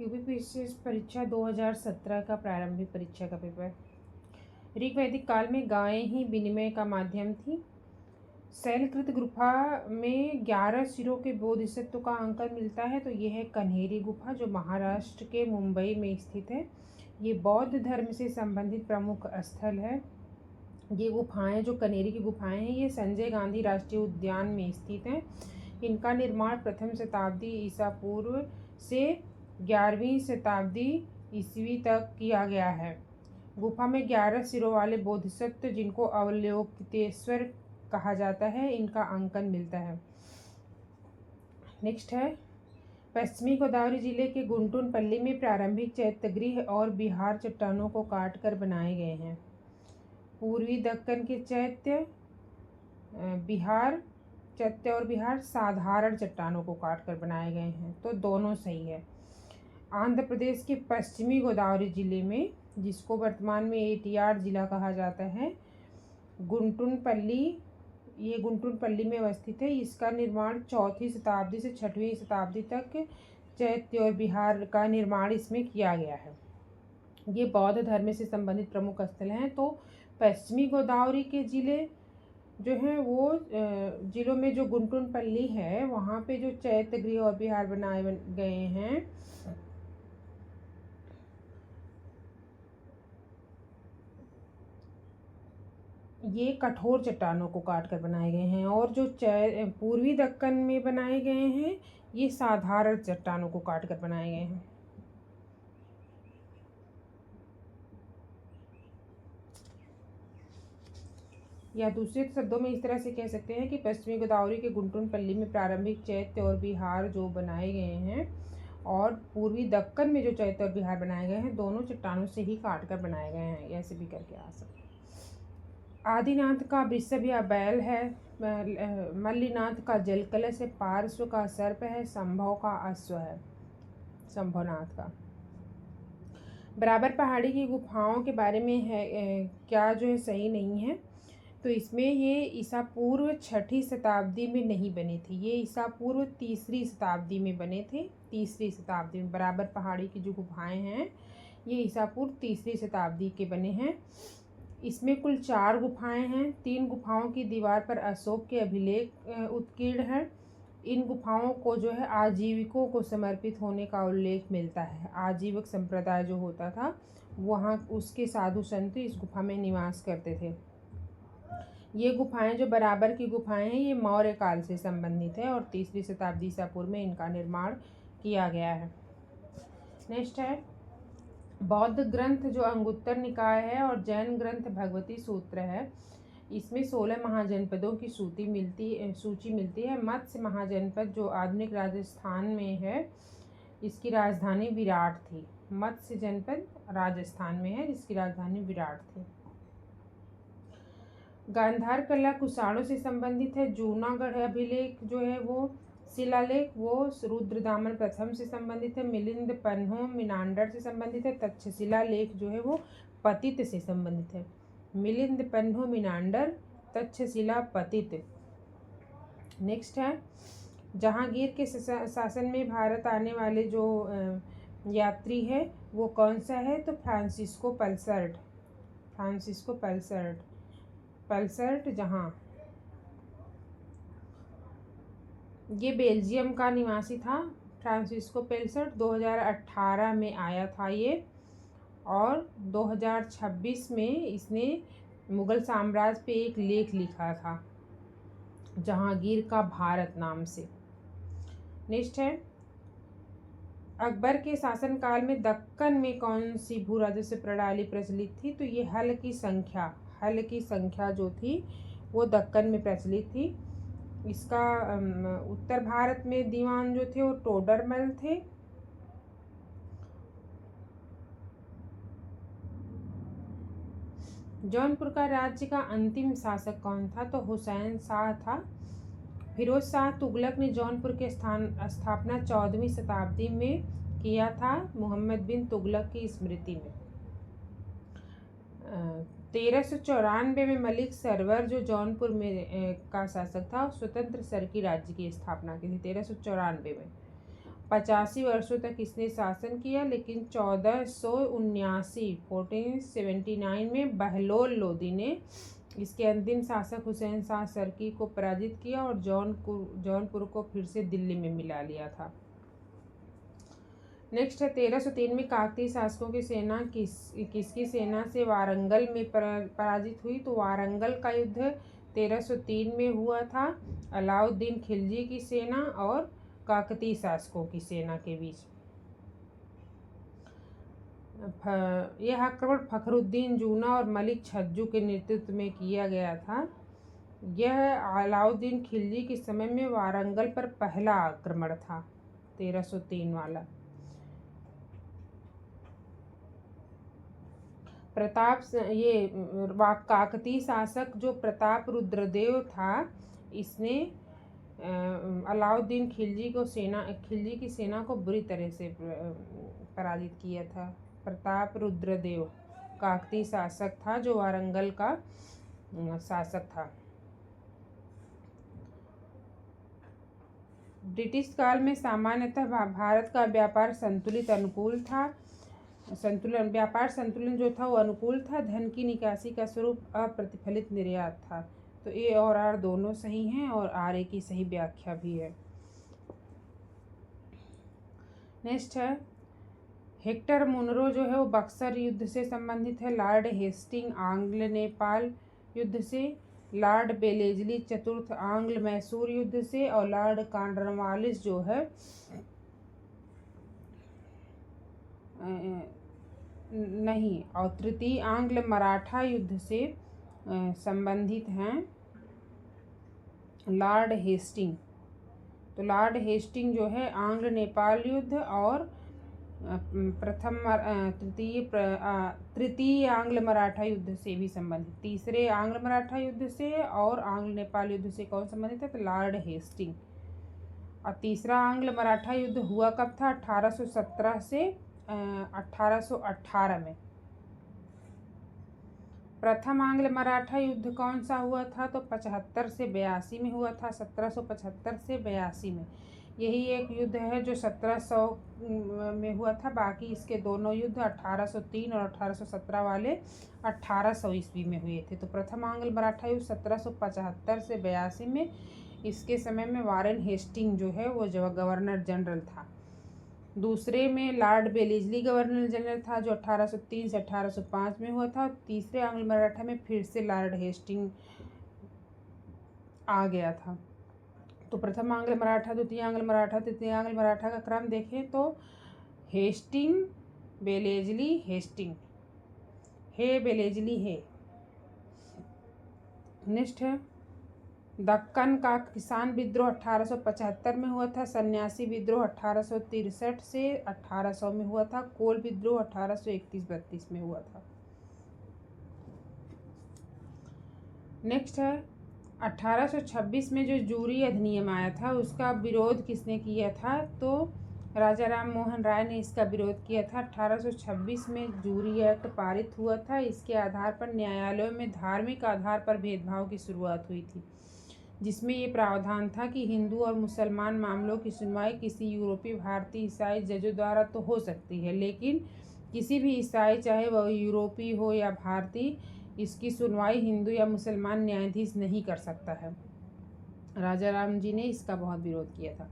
UPPSC परीक्षा 2017 का प्रारंभिक परीक्षा का पेपर। ऋग्वैदिक काल में गायें ही विनिमय का माध्यम थी। शैलकृत गुफा में 11 सिरों के बोधिसत्व का अंकन मिलता है। तो यह है कन्हेरी गुफा, जो महाराष्ट्र के मुंबई में स्थित है। ये बौद्ध धर्म से संबंधित प्रमुख स्थल है। ये गुफाएं, जो कन्हेरी की गुफाएं हैं, ये संजय गांधी राष्ट्रीय उद्यान में स्थित हैं। इनका निर्माण प्रथम शताब्दी ईसा पूर्व से 11वीं शताब्दी ईस्वी तक किया गया है। गुफा में 11 सिरों वाले बोधिसत्व, जिनको अवलोकितेश्वर कहा जाता है, इनका अंकन मिलता है। नेक्स्ट है, पश्चिमी गोदावरी जिले के गुंटूरपल्ली में प्रारंभिक चैत्यगृह और बिहार चट्टानों को काटकर बनाए गए हैं। पूर्वी दक्कन के चैत्य और बिहार साधारण चट्टानों को काटकर बनाए गए हैं। तो दोनों सही है। आंध्र प्रदेश के पश्चिमी गोदावरी जिले में, जिसको वर्तमान में एटीआर जिला कहा जाता है, ये गुंटूरपल्ली में अवस्थित है। इसका निर्माण 4वीं शताब्दी से 6वीं शताब्दी तक चैत्य और बिहार का निर्माण इसमें किया गया है। ये बौद्ध धर्म से संबंधित प्रमुख स्थल हैं। तो पश्चिमी गोदावरी के जिले जो हैं, वो जिलों में जो गुंटूरपल्ली है, वहाँ पे जो चैत्य गृह और बिहार बनाए गए हैं, ये कठोर चट्टानों को काटकर बनाए गए हैं। और जो पूर्वी दक्कन में बनाए गए हैं, ये साधारण चट्टानों को काटकर बनाए गए हैं। या दूसरे शब्दों में इस तरह से कह सकते हैं कि पश्चिमी गोदावरी के गुंटूरपल्ली में प्रारंभिक चैत्य और बिहार जो बनाए गए हैं, और पूर्वी दक्कन में जो चैत्य और बिहार बनाए गए हैं, दोनों चट्टानों से ही काटकर बनाए गए हैं। ऐसे भी करके आ सकते हैं। आदिनाथ का वृषभ या बैल है। मल्लीनाथ का जल कलश है। पार्श्व का सर्प है। संभव का अश्व है। संभवनाथ का। बराबर पहाड़ी की गुफाओं के बारे में है क्या जो है सही नहीं है। तो इसमें ये ईसा पूर्व 6ठी शताब्दी में नहीं बने थे। ये ईसा पूर्व 3री शताब्दी में बने थे। 3री शताब्दी में बराबर पहाड़ी की जो गुफाएं हैं, ये ईसा पूर्व 3री शताब्दी के बने हैं। इसमें कुल 4 गुफाएं हैं। 3 गुफाओं की दीवार पर अशोक के अभिलेख उत्कीर्ण हैं। इन गुफाओं को जो है आजीविकों को समर्पित होने का उल्लेख मिलता है। आजीवक संप्रदाय जो होता था, वहाँ उसके साधु संत इस गुफा में निवास करते थे। ये गुफाएं, जो बराबर की गुफाएं हैं, ये मौर्य काल से संबंधित है और 3री शताब्दी ईसा पूर्व में इनका निर्माण किया गया है। नेक्स्ट है, बौद्ध ग्रंथ जो अंगुत्तर निकाय है और जैन ग्रंथ भगवती सूत्र है। इसमें 16 महाजनपदों की सूची मिलती है। मत्स्य महाजनपद जो आधुनिक राजस्थान में है, इसकी राजधानी विराट थी। मत्स्य जनपद राजस्थान में है, जिसकी राजधानी विराट थी। गांधार कला कुषाणों से संबंधित है। जूनागढ़ अभिलेख जो है, वो शिलालेख, वो रुद्रदामन प्रथम से संबंधित है। मिलिंद पन्हो मिनांडर से संबंधित है। तक्षशिला लेख जो है, वो पतित से संबंधित है। मिलिंद पन्हो मिनांडर, तक्षशिला पतित। नेक्स्ट है, जहांगीर के शासन में भारत आने वाले जो यात्री है, वो कौन सा है। तो फ्रांसिस्को पल्सर्ट जहाँ, ये बेल्जियम का निवासी था। फ्रांसिस्को पल्सर्ट 2018 में आया था ये, और 2026 में इसने मुगल साम्राज्य पे एक लेख लिखा था, जहांगीर का भारत नाम से। नेक्स्ट है, अकबर के शासनकाल में दक्कन में कौन सी भू राजस्व प्रणाली प्रचलित थी। तो ये हल की संख्या जो थी, वो दक्कन में प्रचलित थी। इसका उत्तर भारत में दीवान जो थे, वो टोडरमल थे। जौनपुर का राज्य का अंतिम शासक कौन था। तो हुसैन शाह था। फिरोज शाह तुगलक ने जौनपुर की स्थापना 14वीं शताब्दी में किया था, मोहम्मद बिन तुगलक की स्मृति में। 1394 में मलिक सरवर जो जौनपुर में का शासक था, स्वतंत्र सरकी राज्य की स्थापना की थी 1394 में। 85 वर्षों तक इसने शासन किया, लेकिन 1479 में बहलोल लोदी ने इसके अंतिम शासक हुसैन शाह सरकी को पराजित किया और जौनपुर को फिर से दिल्ली में मिला लिया था। नेक्स्ट है 1303 में काकतीय शासकों की सेना किसकी सेना से वारंगल में पराजित हुई? तो वारंगल का युद्ध 1303 में हुआ था अलाउद्दीन खिलजी की सेना और काकतीय शासकों की सेना के बीच। यह आक्रमण फखरुद्दीन जूना और मलिक छज्जू के नेतृत्व में किया गया था। यह अलाउद्दीन खिलजी के समय में वारंगल पर पहला आक्रमण था 1303 वाला। काकतीय शासक जो प्रताप रुद्रदेव था, इसने अलाउद्दीन खिलजी की सेना को बुरी तरह से पराजित किया था। प्रताप रुद्रदेव काकतीय शासक था जो वारंगल का शासक था। ब्रिटिश काल में सामान्यतः भारत का व्यापार व्यापार संतुलन जो था वो अनुकूल था। धन की निकासी का स्वरूप अप्रतिफलित निर्यात था। तो ए और आर दोनों सही हैं और आर ए की सही व्याख्या भी है। नेक्स्ट है हेक्टर मुनरो जो है वो बक्सर युद्ध से संबंधित है। लॉर्ड हेस्टिंग आंग्ल नेपाल युद्ध से, लॉर्ड बेलेजली चतुर्थ आंग्ल मैसूर युद्ध से और लॉर्ड कॉर्नवालिस जो है नहीं और तृतीय आंग्ल मराठा युद्ध से संबंधित हैं लॉर्ड हेस्टिंग। तो लॉर्ड हेस्टिंग जो है आंग्ल नेपाल युद्ध और तृतीय आंग्ल मराठा युद्ध से भी संबंधित। तीसरे आंग्ल मराठा युद्ध से और आंग्ल नेपाल युद्ध से कौन संबंधित है? तो लॉर्ड हेस्टिंग। और तीसरा आंग्ल मराठा युद्ध हुआ कब था? 1817 से 1818 में। प्रथम आंग्ल मराठा युद्ध कौन सा हुआ था? तो 75 से 82 में हुआ था। 1775 से 82 में। यही एक युद्ध है जो 1700 में हुआ था। बाकी इसके दोनों युद्ध 1803 और 1817 वाले 1800 ईस्वी में हुए थे। तो प्रथम आंग्ल मराठा युद्ध 1775 से 82 में। इसके समय में वारेन हेस्टिंग जो है वो गवर्नर जनरल था। दूसरे में लॉर्ड बेलेजली गवर्नर जनरल था जो 1803 से 1805 में हुआ था। तीसरे आंग्ल मराठा में फिर से लॉर्ड हेस्टिंग आ गया था। तो प्रथम आंग्ल मराठा, द्वितीय आंग्ल मराठा, तृतीय आंग्ल मराठा का क्रम देखें तो हेस्टिंग, बेलेजली, हेस्टिंग, हे बेलेजली है। नेक्स्ट है दक्कन का किसान विद्रोह 1875 में हुआ था। सन्यासी विद्रोह 1863 से 1800 में हुआ था। कोल विद्रोह 1831-32 में हुआ था। नेक्स्ट है 1826 में जो जूरी अधिनियम आया था उसका विरोध किसने किया था? तो राजा राम मोहन राय ने इसका विरोध किया था। 1826 में जूरी एक्ट पारित हुआ था। इसके आधार पर न्यायालयों में धार्मिक आधार पर भेदभाव की शुरुआत हुई थी, जिसमें ये प्रावधान था कि हिंदू और मुसलमान मामलों की सुनवाई किसी यूरोपीय, भारतीय, ईसाई जजों द्वारा तो हो सकती है, लेकिन किसी भी ईसाई, चाहे वह यूरोपीय हो या भारतीय, इसकी सुनवाई हिंदू या मुसलमान न्यायाधीश नहीं कर सकता है। राजा राम जी ने इसका बहुत विरोध किया था।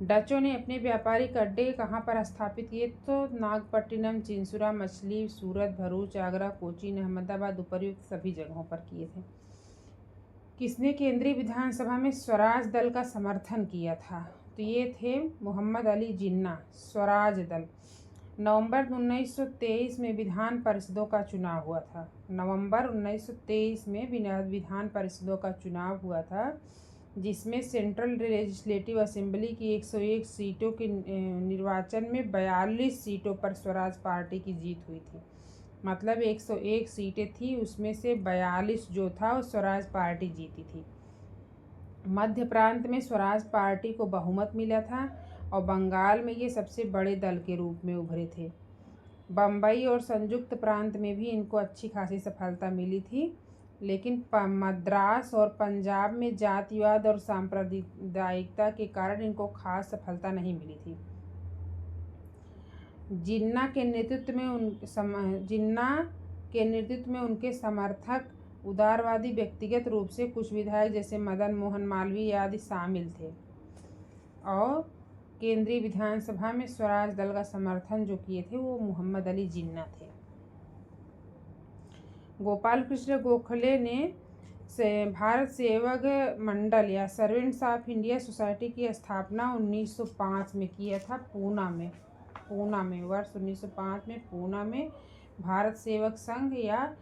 डचों ने अपने व्यापारिक अड्डे कहाँ पर स्थापित किए? तो नागपट्टिनम, चिंसुरा, मछली, सूरत, भरूच, आगरा, कोचीन, अहमदाबाद, उपर्युक्त सभी जगहों पर किए थे। किसने केंद्रीय विधानसभा में स्वराज दल का समर्थन किया था? तो ये थे मोहम्मद अली जिन्ना। स्वराज दल। नवंबर 1923 में विधान परिषदों का चुनाव हुआ था। नवंबर 1923 में विधान परिषदों का चुनाव हुआ था, जिसमें सेंट्रल लेजिस्लेटिव असेंबली की 101 सीटों के निर्वाचन में 42 सीटों पर स्वराज पार्टी की जीत हुई थी। मतलब 101 सीटें थी, उसमें से 42 जो था वो स्वराज पार्टी जीती थी। मध्य प्रांत में स्वराज पार्टी को बहुमत मिला था और बंगाल में ये सबसे बड़े दल के रूप में उभरे थे। बम्बई और संयुक्त प्रांत में भी इनको अच्छी खासी सफलता मिली थी, लेकिन मद्रास और पंजाब में जातिवाद और सांप्रदायिकता के कारण इनको खास सफलता नहीं मिली थी। जिन्ना के नेतृत्व में उनके समर्थक उदारवादी व्यक्तिगत रूप से कुछ विधायक जैसे मदन मोहन मालवीय आदि शामिल थे और केंद्रीय विधानसभा में स्वराज दल का समर्थन जो किए थे वो मोहम्मद अली जिन्ना थे। गोपाल कृष्ण गोखले ने भारत सेवक मंडल या सर्वेंट्स ऑफ इंडिया सोसाइटी की स्थापना 1905 में किया था पूना में वर्ष 1905 में पूना में भारत सेवक संघ या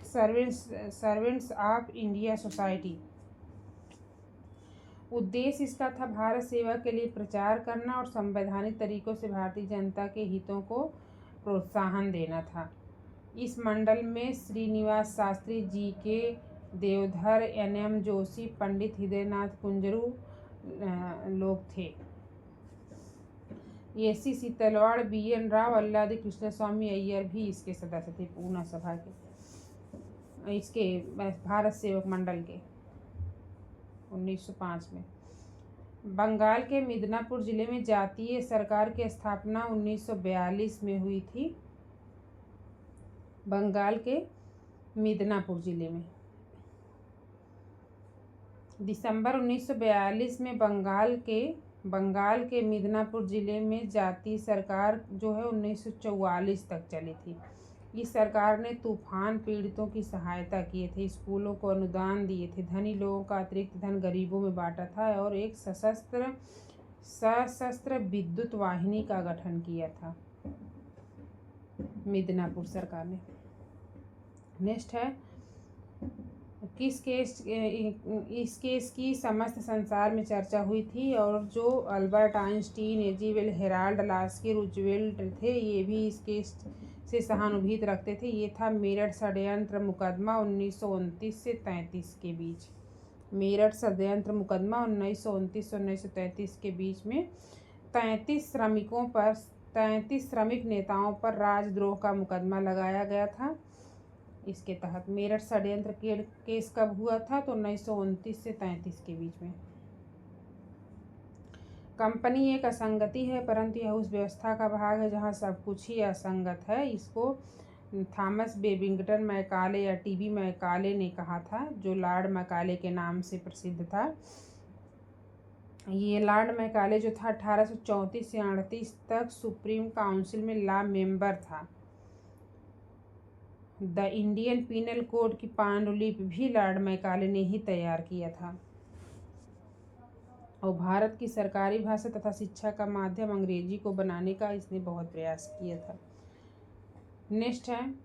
सर्वेंट्स ऑफ इंडिया सोसाइटी। उद्देश्य इसका था भारत सेवा के लिए प्रचार करना और संवैधानिक तरीकों से भारतीय जनता के हितों को प्रोत्साहन देना था। इस मंडल में श्रीनिवास शास्त्री, जी.के. देवधर, एन.एम. जोशी, पंडित हृदयनाथ कुंजरू लोग थे। ए.सी. सीतलवाड़, बी.एन. राव, अल्लादी कृष्णस्वामी अय्यर भी इसके सदस्य थे पूना सभा के, इसके भारत सेवक मंडल के 1905 में। बंगाल के मिदनापुर जिले में जातीय सरकार की स्थापना 1942 में हुई थी। बंगाल के मिदनापुर जिले में दिसंबर 1942 में बंगाल के मिदनापुर जिले में जातीय सरकार जो है 1944 तक चली थी। इस सरकार ने तूफान पीड़ितों की सहायता किए थे, स्कूलों को अनुदान दिए थे, धनी लोगों का अतिरिक्त धन गरीबों में बांटा था और एक सशस्त्र विद्युत वाहिनी का गठन किया था मिदनापुर सरकार ने। नेक्स्ट है इस केस की समस्त संसार में चर्चा हुई थी और जो Albert Einstein, H G Wells Harold, Laski Roosevelt थे ये भी इस केस से सहानुभूति रखते थे। ये था मेरठ षड्यंत्र मुकदमा 1929 से 33 के बीच। मेरठ षड्यंत्र मुकदमा 1929 से 1933 के बीच में 33 श्रमिक नेताओं पर राजद्रोह का मुकदमा लगाया गया था। इसके तहत मेरठ षड्यंत्र केस कब हुआ था तो 1929 से 33 के बीच में। कंपनी एक असंगति है परंतु यह उस व्यवस्था का भाग है जहां सब कुछ ही असंगत है। इसको थॉमस बेबिंगटन मैकाले या टीबी मैकाले ने कहा था, जो लॉर्ड मैकाले के नाम से प्रसिद्ध था। ये लॉर्ड मैकाले जो था 1834 से 38 तक सुप्रीम काउंसिल में लॉ मेंबर था। द इंडियन पीनल कोड की पांडुलिपि भी लॉर्ड मैकाले ने ही तैयार किया था और भारत की सरकारी भाषा तथा शिक्षा का माध्यम अंग्रेजी को बनाने का इसने बहुत प्रयास किया था। नेक्स्ट है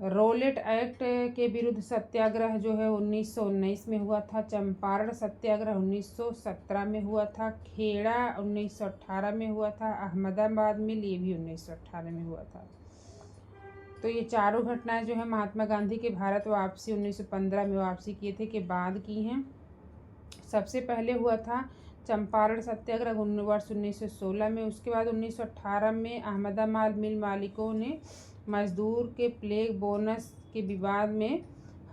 रोलेट एक्ट के विरुद्ध सत्याग्रह जो है 1919 में हुआ था। चंपारण सत्याग्रह 1917 में हुआ था। खेड़ा 1918 में हुआ था। अहमदाबाद मिल ये भी 1918 में हुआ था। तो ये चारों घटनाएं जो है महात्मा गांधी के भारत वापसी 1915 में वापसी किए थे के बाद की हैं। सबसे पहले हुआ था चंपारण सत्याग्रह वर्ष 1916 में। उसके बाद 1918 में अहमदाबाद मिल मालिकों ने मजदूर के प्लेग बोनस के विवाद में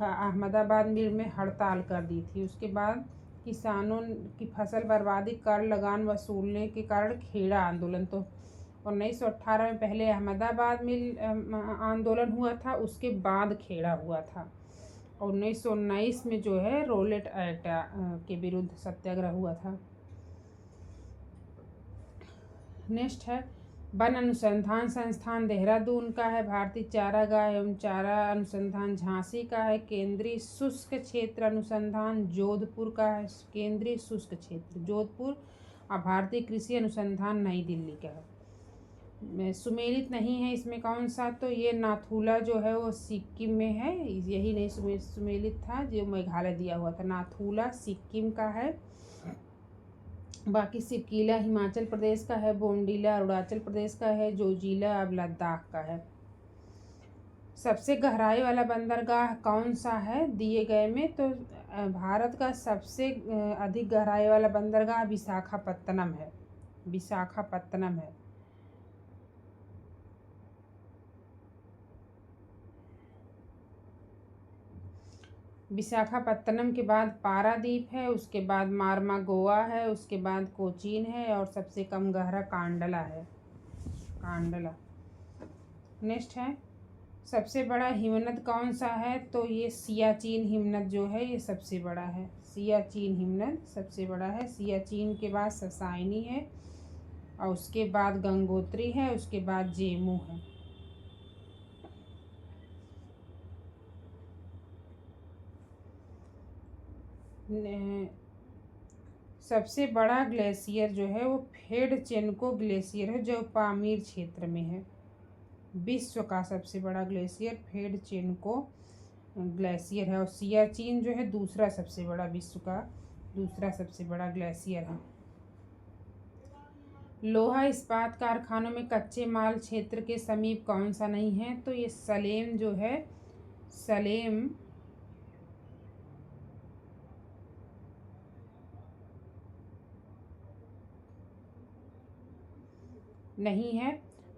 अहमदाबाद मिल में हड़ताल कर दी थी। उसके बाद किसानों की फसल बर्बादी, कर लगान वसूलने के कारण खेड़ा आंदोलन। तो 1918 में पहले अहमदाबाद मिल आंदोलन हुआ था, उसके बाद खेड़ा हुआ था। 1919 में जो है रोलेट एक्ट के विरुद्ध सत्याग्रह हुआ था। नेक्स्ट है वन अनुसंधान संस्थान देहरादून का है। भारतीय चारागाह एवं चारा अनुसंधान झांसी का है। केंद्रीय शुष्क क्षेत्र अनुसंधान जोधपुर का है। केंद्रीय शुष्क क्षेत्र जोधपुर। और भारतीय कृषि अनुसंधान नई दिल्ली का है। सुमेलित नहीं है इसमें कौन सा, तो ये नाथुला जो है वो सिक्किम में है। यही नहीं सुमेलित था जो मेघालय दिया हुआ था। नाथुला सिक्किम का है। बाकी सिपकीला हिमाचल प्रदेश का है। बोमडीला अरुणाचल प्रदेश का है। जोजिला अब लद्दाख का है। सबसे गहराई वाला बंदरगाह कौन सा है दिए गए में, तो भारत का सबसे अधिक गहराई वाला बंदरगाह विशाखापत्तनम है। विशाखापत्तनम है। विशाखापत्तनम के बाद पारादीप है, उसके बाद मार्मा गोवा है, उसके बाद कोचीन है और सबसे कम गहरा कांडला है। कांडला। नेक्स्ट है सबसे बड़ा हिमनद कौन सा है, तो ये सियाचिन हिमनद जो है ये सबसे बड़ा है। सियाचिन हिमनद सबसे बड़ा है। सियाचिन के बाद ससाइनी है और उसके बाद गंगोत्री है, उसके बाद जेमू है। सबसे बड़ा ग्लेशियर जो है वो फेडचेनको ग्लेशियर है जो पामीर क्षेत्र में है। विश्व का सबसे बड़ा ग्लेशियर फेडचेनको ग्लेशियर है और सियाचिन जो है दूसरा सबसे बड़ा, विश्व का दूसरा सबसे बड़ा ग्लेशियर है। लोहा इस्पात कारखानों में कच्चे माल क्षेत्र के समीप कौन सा नहीं है, तो ये सलेम जो है, सलेम नहीं है।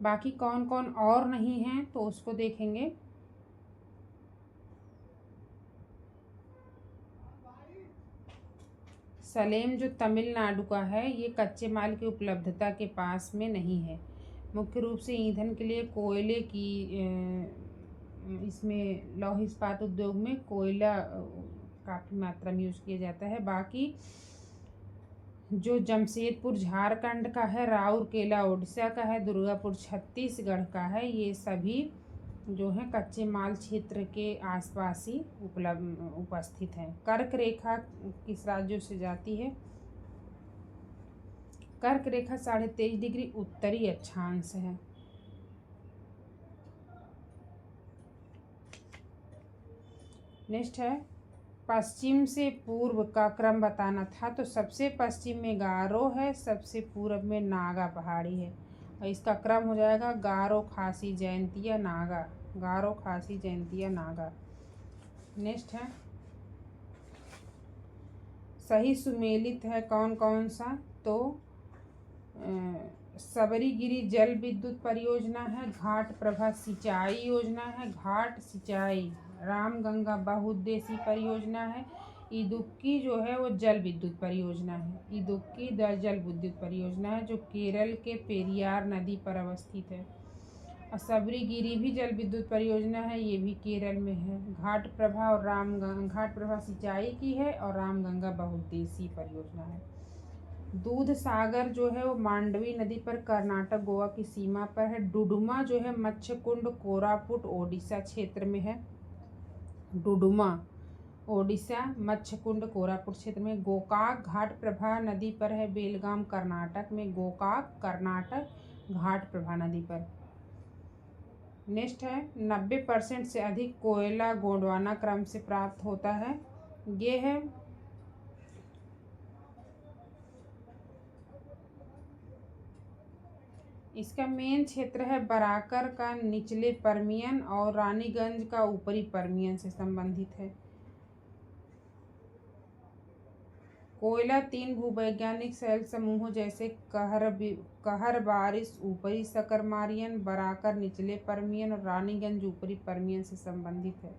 बाकी कौन कौन और नहीं है तो उसको देखेंगे। सलेम जो तमिलनाडु का है ये कच्चे माल की उपलब्धता के पास में नहीं है। मुख्य रूप से ईंधन के लिए कोयले की इसमें लौह इस्पात उद्योग में कोयला काफ़ी मात्रा में यूज़ किया जाता है। बाकी जो जमशेदपुर झारखंड का है, राउरकेला उड़ीसा का है, दुर्गापुर छत्तीसगढ़ का है, ये सभी जो है कच्चे माल क्षेत्र के आसपास ही उपस्थित हैं। कर्क रेखा किस राज्यों से जाती है, कर्क रेखा 23.5 डिग्री उत्तरी अक्षांश है। नेक्स्ट है पश्चिम से पूर्व का क्रम बताना था, तो सबसे पश्चिम में गारो है, सबसे पूर्व में नागा पहाड़ी है और इसका क्रम हो जाएगा गारो, खासी, जयंतिया, नागा। गारो, खासी, जयंतिया, नागा। नेक्स्ट है सही सुमेलित है कौन कौन सा, तो सबरीगिरी जल विद्युत परियोजना है, घाट प्रभा सिंचाई योजना है, घाट सिंचाई रामगंगा बहुउद्देशीय परियोजना है, इदुक्की जो है वो जल विद्युत परियोजना है। इदुक्की जल विद्युत परियोजना है जो केरल के पेरियार नदी पर अवस्थित है। और सबरीगिरी भी जल विद्युत परियोजना है, ये भी केरल में है। घाट प्रभा और घाट प्रभा सिंचाई की है और रामगंगा बहुउद्देशीय परियोजना है। दूध सागर जो है वो मांडवी नदी पर कर्नाटक गोवा की सीमा पर है। डुडुमा जो है मच्छकुंड कोरापुट ओडिशा क्षेत्र में है। डुडुमा ओडिशा, मच्छकुंड कोरापुट क्षेत्र में। गोकाक घाट प्रभा नदी पर है, बेलगाम कर्नाटक में। गोकाक कर्नाटक, घाट प्रभा नदी पर। नेक्स्ट है 90% से अधिक कोयला गोंडवाना क्रम से प्राप्त होता है। ये है इसका मेन क्षेत्र है बराकर का निचले पर्मियन और रानीगंज का ऊपरी पर्मियन से संबंधित है। कोयला 3 भूवैज्ञानिक शैल समूहों जैसे कहर बारिश ऊपरी सकरमारियन, बराकर निचले पर्मियन और रानीगंज ऊपरी पर्मियन से संबंधित है।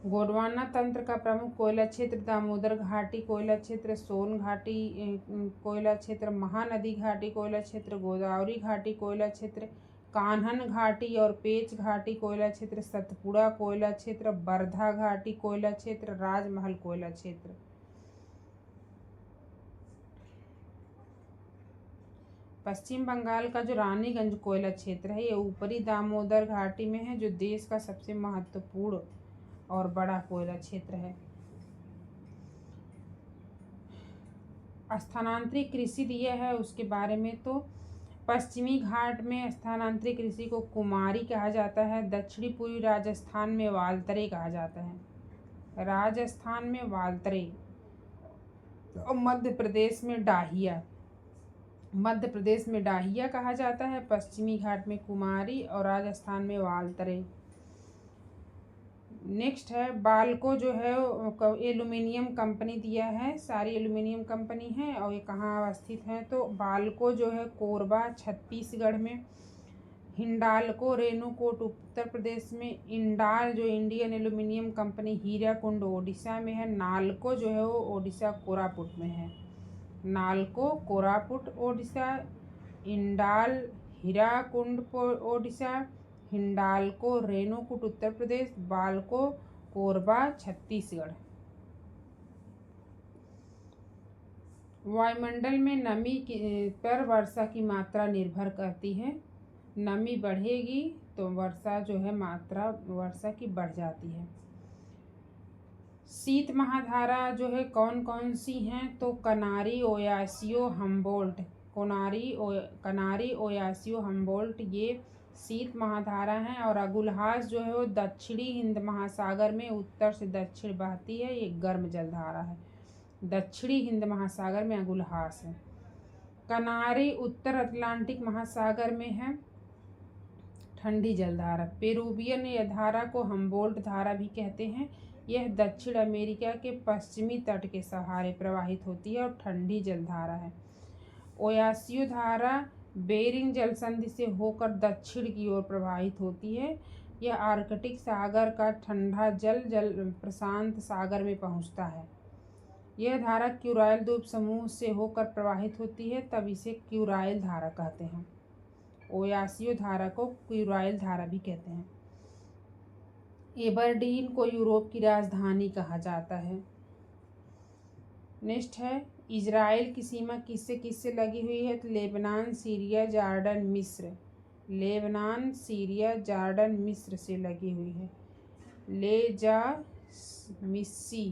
गोंडवाना तंत्र का प्रमुख कोयला क्षेत्र दामोदर घाटी कोयला क्षेत्र, सोन घाटी कोयला क्षेत्र, महानदी घाटी कोयला क्षेत्र, गोदावरी घाटी कोयला क्षेत्र, कान्हन घाटी और पेच घाटी कोयला क्षेत्र, सतपुड़ा कोयला क्षेत्र, बरधा घाटी कोयला क्षेत्र, राजमहल कोयला क्षेत्र। पश्चिम बंगाल का जो रानीगंज कोयला क्षेत्र है ये ऊपरी दामोदर घाटी में है, जो देश का सबसे महत्वपूर्ण और बड़ा कोयला क्षेत्र है। स्थानांतरित कृषि दिया है उसके बारे में, तो पश्चिमी घाट में स्थानांतरित कृषि को कुमारी कहा जाता है। दक्षिणी पूर्वी राजस्थान में वालतरे कहा जाता है। राजस्थान में वालतरे और मध्य प्रदेश में डाहिया। मध्य प्रदेश में डाहिया कहा जाता है, पश्चिमी घाट में कुमारी और राजस्थान में वालतरे। नेक्स्ट है बाल्को जो है एल्यूमिनियम कंपनी दिया है, सारी एल्यूमिनियम कंपनी है और ये कहाँ अवस्थित है, तो बाल्को जो है कोरबा छत्तीसगढ़ में। हिंडाल्को रेणुकूट उत्तर प्रदेश में, इंडाल जो Indian aluminium company Hirakud Odisha में है, नालको जो है वो ओडिशा कोरापुट में है। नालको कोरापुट ओडिशा, इंडाल हीराकुंड ओडिशा, हिंडाल्को रेणुकूट उत्तर प्रदेश, बाल्को कोरबा छत्तीसगढ़। वायुमंडल में नमी पर वर्षा की मात्रा निर्भर करती है। नमी बढ़ेगी तो वर्षा जो है मात्रा वर्षा की बढ़ जाती है। शीत महाधारा जो है कौन कौन सी हैं, तो कनारी, ओयासियो, हम्बोल्ट। कनारी, ओयासियो, हम्बोल्ट ये शीत महाधारा हैं। और अगुलहास जो है वो दक्षिणी हिंद महासागर में उत्तर से दक्षिण बहती है, ये गर्म जलधारा है। दक्षिणी हिंद महासागर में अगुलहास है। कनारी उत्तर अटलांटिक महासागर में है, ठंडी जलधारा। पेरुवियन यह धारा को हम्बोल्ट धारा भी कहते हैं। यह दक्षिण अमेरिका के पश्चिमी तट के सहारे प्रवाहित होती है और ठंडी जलधारा है। ओयासियो धारा बेरिंग जलसंधि से होकर दक्षिण की ओर प्रवाहित होती है। यह आर्कटिक सागर का ठंडा जल प्रशांत सागर में पहुंचता है। यह धारा क्यूराइल द्वीप समूह से होकर प्रवाहित होती है, तब इसे क्यूराइल धारा कहते हैं। ओयासियो धारा को क्यूराइल धारा भी कहते हैं। एबरडीन को यूरोप की राजधानी कहा जाता है। नेक्स्ट है, इजराइल की सीमा किससे किससे लगी हुई है, तो लेबनान, सीरिया, जॉर्डन, मिस्र। लेबनान, सीरिया, जॉर्डन, मिस्र से लगी हुई है। लेजा मिस्सी,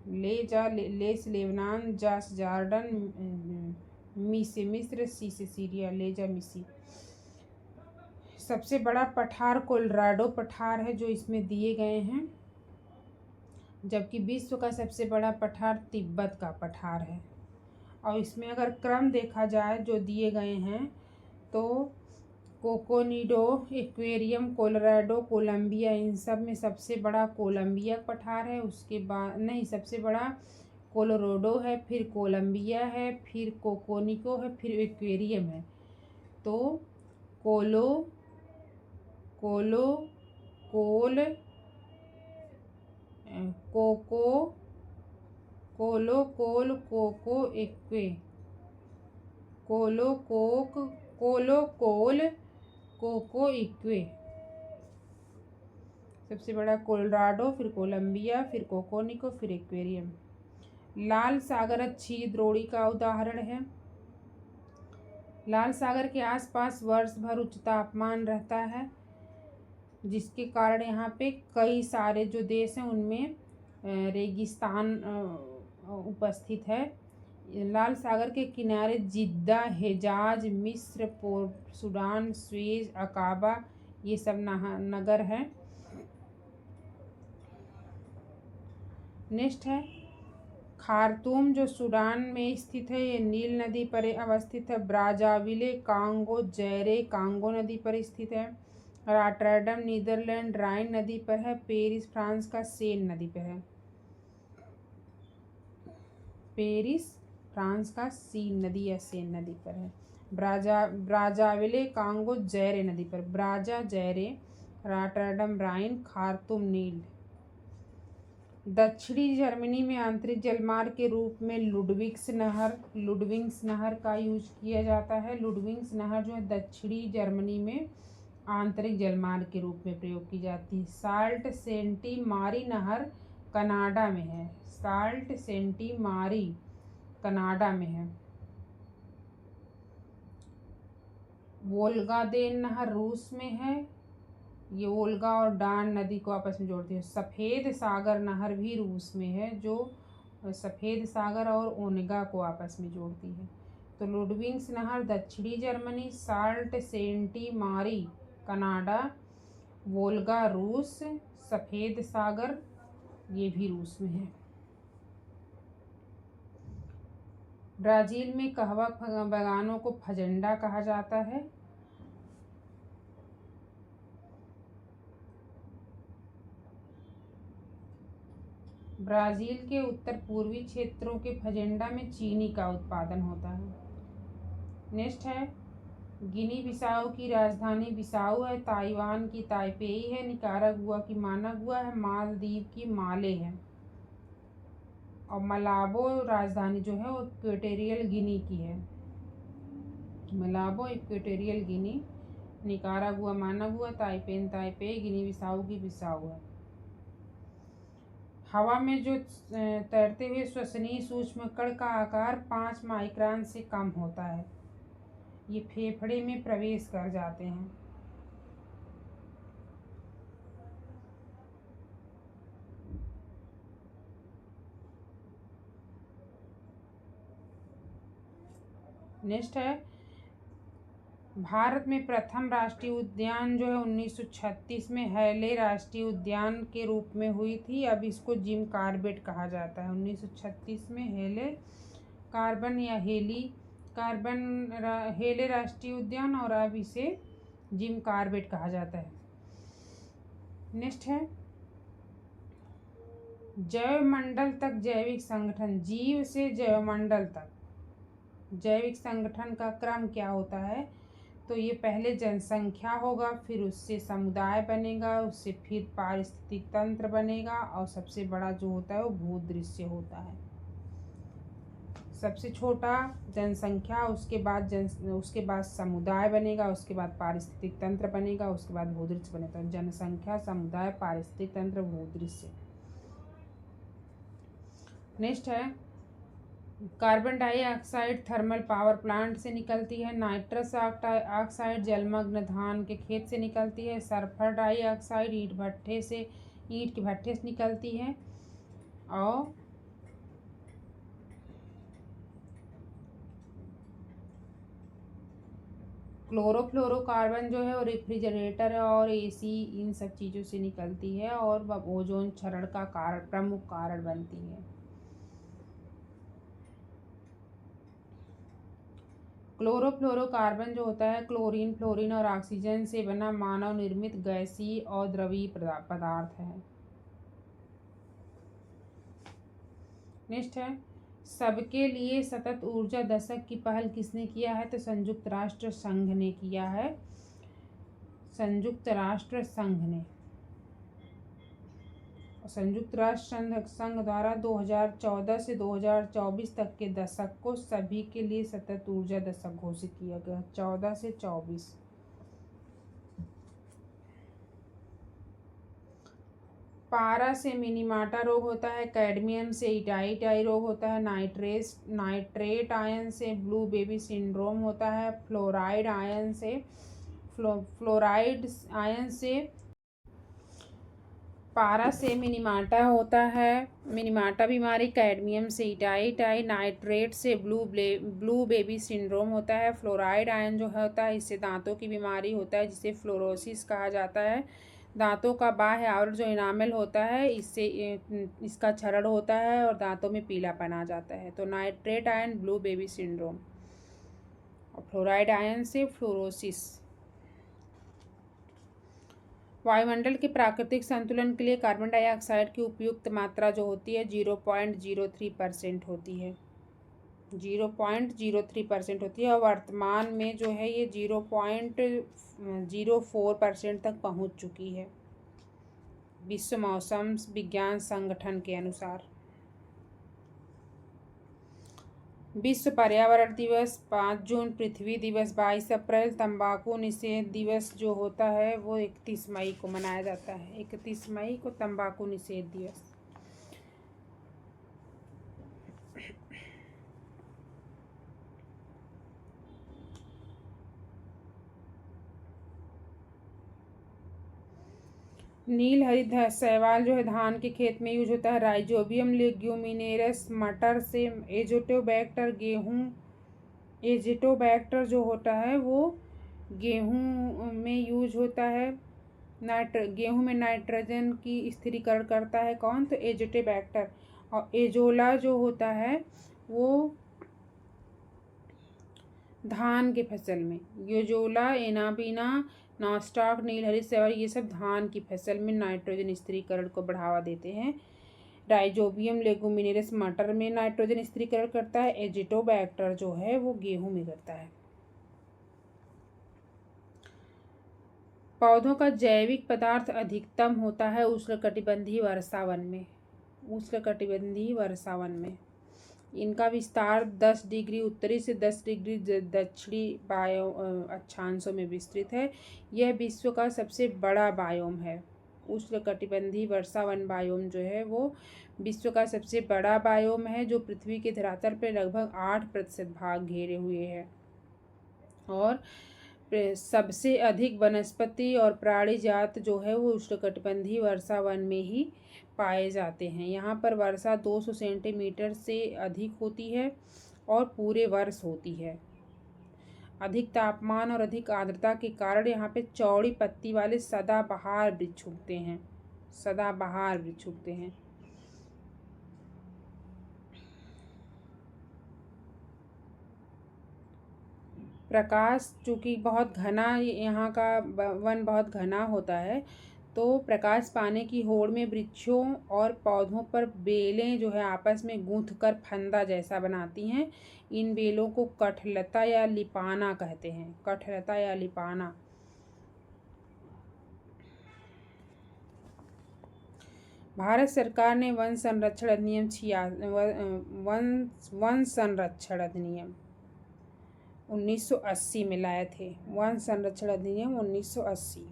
ले से लेबनान, जा से जॉर्डन, मी से मिस्र, सी से सीरिया, लेजा मिस्सी। सबसे बड़ा पठार कोलोराडो पठार है जो इसमें दिए गए हैं, जबकि विश्व का सबसे बड़ा पठार तिब्बत का पठार है। और इसमें अगर क्रम देखा जाए जो दिए गए हैं, तो कोकोनिडो, एक्वेरियम, कोलोराडो, कोलंबिया, इन सब में सबसे बड़ा कोलंबिया पठार है। उसके बाद नहीं, सबसे बड़ा कोलोराडो है, फिर कोलंबिया है, फिर कोकोनिको है, फिर एक्वेरियम है। तो कोलो कोको इक्वे। सबसे बड़ा कोलोराडो, फिर कोलंबिया, फिर कोकोनिको, फिर एक्वेरियम। लाल सागर क्षीर द्रोणी का उदाहरण है। लाल सागर के आसपास वर्ष भर उच्च तापमान रहता है, जिसके कारण यहाँ पे कई सारे जो देश हैं उनमें रेगिस्तान उपस्थित है। लाल सागर के किनारे जिद्दा, हेजाज, मिस्र, पोर्ट सूडान, स्वेज, अकाबा ये सब नगर हैं। नेक्स्ट है, खार्तूम जो सूडान में स्थित है, ये नील नदी पर अवस्थित है। ब्राज़ाविले, कांगो, जैरे कांगो नदी पर स्थित है। रॉटरडम नीदरलैंड राइन नदी पर है। पेरिस फ्रांस का सेन नदी पर है। पेरिस फ्रांस का सीन नदी या सेन नदी पर है। ब्राज़ाविले कांगो जैरे नदी पर। ब्राजा जैरे, रॉटरडम राइन, खार्तूम नील। दक्षिणी जर्मनी में आंतरिक जलमार्ग के रूप में लुडविग्स नहर का यूज किया जाता है। लुडविग्स नहर जो है दक्षिणी जर्मनी में आंतरिक जलमार्ग के रूप में प्रयोग की जाती है। साल्ट सेंटी मारी नहर कनाडा में है। साल्ट सेंटी मारी कनाडा में है। वोल्गादेन नहर रूस में है। ये वोल्गा और डान नदी को आपस में जोड़ती है। सफ़ेद सागर नहर भी रूस में है, जो सफ़ेद सागर और ओनेगा को आपस में जोड़ती है। तो लुडविग्स नहर दक्षिणी जर्मनी, साल्ट सेंटी मारी कनाडा, वोल्गा रूस, सफ़ेद सागर ये भी रूस में है। ब्राज़ील में कहवा बागानों को फजंडा कहा जाता है। ब्राज़ील के उत्तर पूर्वी क्षेत्रों के फजेंडा में चीनी का उत्पादन होता है। नेक्स्ट है, गिनी बिसाऊ की राजधानी बिसाऊ है। ताइवान की ताइपेई है। निकारागुआ की मानागुआ है। मालदीव की माले है। और मलाबो राजधानी जो है वो इक्वेटोरियल गिनी की है। Malabo Equatorial Guinea. Nicaragua Managua. ताइपेन ताइपे। गिनी बिसाऊ की बिसाऊ है। हवा में जो तैरते हुए श्वसनीय सूक्ष्म कण का आकार 5 माइक्रोन से कम होता है। ये फेफड़े में प्रवेश कर जाते हैं। नेक्स्ट है, भारत में प्रथम राष्ट्रीय उद्यान जो है 1936 में हैले राष्ट्रीय उद्यान के रूप में हुई थी। अब इसको जिम कॉर्बेट कहा जाता है। 1936 में हेले कार्बन या हेले राष्ट्रीय उद्यान, और अब इसे जिम कॉर्बेट कहा जाता है। नेक्स्ट है, जैवमंडल तक जैविक संगठन। जीव से जैवमंडल तक जैविक संगठन का क्रम क्या होता है? तो ये पहले जनसंख्या होगा, फिर उससे समुदाय बनेगा, उससे फिर पारिस्थितिक तंत्र बनेगा, और सबसे बड़ा जो होता है वो भूदृश्य होता है। सबसे छोटा जनसंख्या, उसके बाद समुदाय बनेगा, उसके बाद पारिस्थितिक तंत्र बनेगा, उसके बाद भूदृश्य बनेगा। जनसंख्या, समुदाय, पारिस्थितिक तंत्र, भूदृश्य। नेक्स्ट है, carbon dioxide thermal power plant से निकलती है। नाइट्रस ऑक्साइड जलमग्न धान के खेत से निकलती है। सल्फर डाइऑक्साइड ईंट के भट्ठे से निकलती है। और क्लोरोफ्लोरोकार्बन जो है वो रेफ्रिजरेटर और एसी इन सब चीज़ों से निकलती है, और वह ओजोन क्षरण का प्रमुख कारण बनती है। क्लोरोफ्लोरोकार्बन जो होता है क्लोरीन, फ्लोरीन और ऑक्सीजन से बना मानव निर्मित गैसीय और द्रवीय पदार्थ है। नेक्स्ट है, सबके लिए सतत ऊर्जा दशक की पहल किसने किया है? तो संयुक्त राष्ट्र संघ ने किया है। संयुक्त राष्ट्र संघ द्वारा 2014 से 2024 तक के दशक को सभी के लिए सतत ऊर्जा दशक घोषित किया गया। 14 से 24। पारा से मिनीमाटा रोग होता है। कैडमियम से इटाई रोग होता है। नाइट्रेट आयन से ब्लू बेबी सिंड्रोम होता है। फ्लोराइड आयन से पारा से मिनीमाटा होता है, मिनीमाटा बीमारी। कैडमियम से इटाई, नाइट्रेट से ब्लू बेबी सिंड्रोम होता है। फ्लोराइड आयन जो होता है इससे दांतों की बीमारी होता है, जिसे फ्लोरोसिस कहा जाता है। दांतों का बाह्य आवरण जो इनामेल होता है इससे इसका क्षरण होता है और दांतों में पीलापन आ जाता है। तो nitrate ion blue baby syndrome, और फ्लोराइड आयन से फ्लोरोसिस। वायुमंडल के प्राकृतिक संतुलन के लिए कार्बन डाइऑक्साइड की उपयुक्त मात्रा जो होती है 0.03% होती है। 0.03% होती है, और वर्तमान में जो है ये 0.04% तक पहुंच चुकी है विश्व मौसम विज्ञान संगठन के अनुसार। विश्व पर्यावरण दिवस 5 जून। पृथ्वी दिवस 22 अप्रैल। तंबाकू निषेध दिवस जो होता है वो 31 मई को मनाया जाता है। 31 मई को तंबाकू निषेध दिवस। नील हरित शैवाल जो है धान के खेत में यूज होता है। राइजोबियम लेग्यूमिनेरस मटर से। एजिटोबैक्टर जो होता है वो गेहूं में यूज होता है। गेहूं में नाइट्रोजन की स्थिरीकरण करता है कौन? तो एजिटोबैक्टर। और एजोला जो होता है वो धान के फसल में। योजोला, एनाबीना, नॉस्टॉक, नील हरित शैवाल ये सब धान की फसल में नाइट्रोजन स्थिरीकरण को बढ़ावा देते हैं। राइजोबियम लेगुमिनेरस मटर में नाइट्रोजन स्थिरीकरण करता है। एजिटोबैक्टर जो है वो गेहूं में करता है। पौधों का जैविक पदार्थ अधिकतम होता है उष्णकटिबंधीय वर्षावन में। उष्णकटिबंधीय वर्षावन में इनका विस्तार 10 डिग्री उत्तरी से 10 डिग्री दक्षिणी अक्षांशों में विस्तृत है। यह विश्व का सबसे बड़ा बायोम है। उष्णकटिबंधीय वर्षावन बायोम जो है वो विश्व का सबसे बड़ा बायोम है, जो पृथ्वी के धरातल पर लगभग 8% भाग घेरे हुए है और सबसे अधिक वनस्पति और प्राणी जात जो है वो उष्णकटिबंधीय वर्षावन में ही पाए जाते हैं। यहाँ पर वर्षा 200 सेंटीमीटर से अधिक होती है और पूरे वर्ष होती है। अधिक तापमान और अधिक आर्द्रता के कारण यहाँ पे चौड़ी पत्ती वाले सदाबहार वृक्ष उगते हैं। सदाबहार वृक्ष उगते हैं। प्रकाश चूँकि बहुत घना, यहाँ का वन बहुत घना होता है, तो प्रकाश पाने की होड़ में वृक्षों और पौधों पर बेलें जो है आपस में गूंथकर फंदा जैसा बनाती हैं। इन बेलों को कठलता या लिपाना कहते हैं। कठलता या लिपाना। भारत सरकार ने वन संरक्षण अधिनियम 1980 में लाए थे। वन संरक्षण अधिनियम 1980।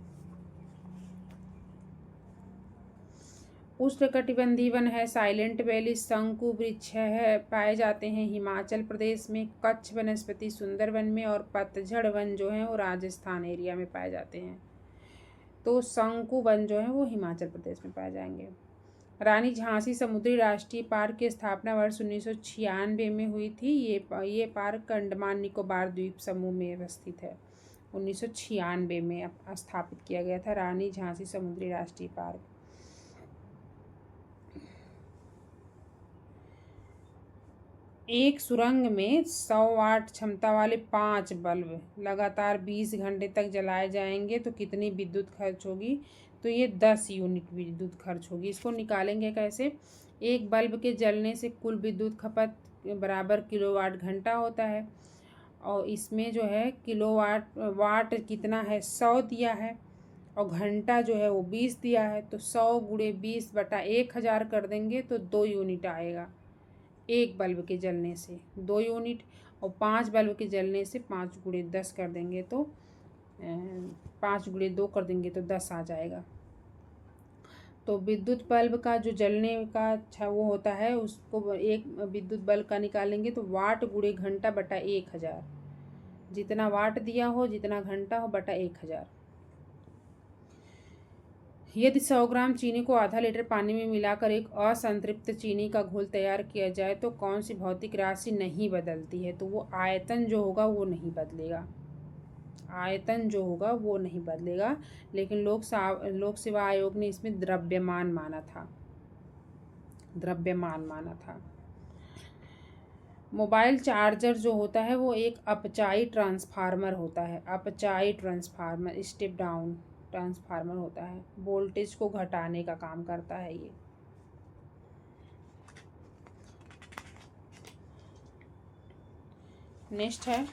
उष्णकटिबंधीय वन है। साइलेंट वैली शंकु वृक्ष है, पाए जाते हैं हिमाचल प्रदेश में, कच्छ वनस्पति सुंदरवन में, और पतझड़ वन जो है वो राजस्थान एरिया में पाए जाते हैं। तो शंकु वन जो है वो हिमाचल प्रदेश में पाए जाएंगे। रानी झांसी समुद्री राष्ट्रीय पार्क की स्थापना वर्ष 1996 में हुई थी। ये पार्क अंडमान निकोबार द्वीप समूह में स्थित है। 1996 में स्थापित किया गया था रानी झांसी समुद्री राष्ट्रीय पार्क। एक सुरंग में 100 वाट क्षमता वाले 5 बल्ब लगातार 20 घंटे तक जलाए जाएंगे तो कितनी विद्युत खर्च होगी? तो ये 10 यूनिट विद्युत खर्च होगी। इसको निकालेंगे कैसे? एक बल्ब के जलने से कुल विद्युत खपत बराबर किलोवाट घंटा होता है, और इसमें जो है वाट कितना है? 100 दिया है, और घंटा जो है वो 20 दिया है। तो 100 × 20/1000 कर देंगे तो 2 यूनिट आएगा। एक बल्ब के जलने से 2 यूनिट, और 5 बल्ब के जलने से 5 × 10 कर देंगे तो 5 × 2 कर देंगे तो 10 आ जाएगा। तो विद्युत बल्ब का जो जलने का वो होता है, उसको एक विद्युत बल्ब का निकालेंगे तो वाट × घंटा बटा 1000। जितना वाट दिया हो, जितना घंटा हो, बटा 1000। यदि 100 ग्राम चीनी को आधा लीटर पानी में मिलाकर एक असंतृप्त चीनी का घोल तैयार किया जाए तो कौन सी भौतिक राशि नहीं बदलती है? तो वो आयतन जो होगा वो नहीं बदलेगा। आयतन जो होगा वो नहीं बदलेगा, लेकिन लोक सेवा आयोग ने इसमें द्रव्यमान माना था। द्रव्यमान माना था। मोबाइल चार्जर जो होता है वो एक अपचाई ट्रांसफार्मर होता है। अपचाई ट्रांसफार्मर, स्टेप डाउन ट्रांसफार्मर होता है। वोल्टेज को घटाने का काम करता है ये। नेक्स्ट है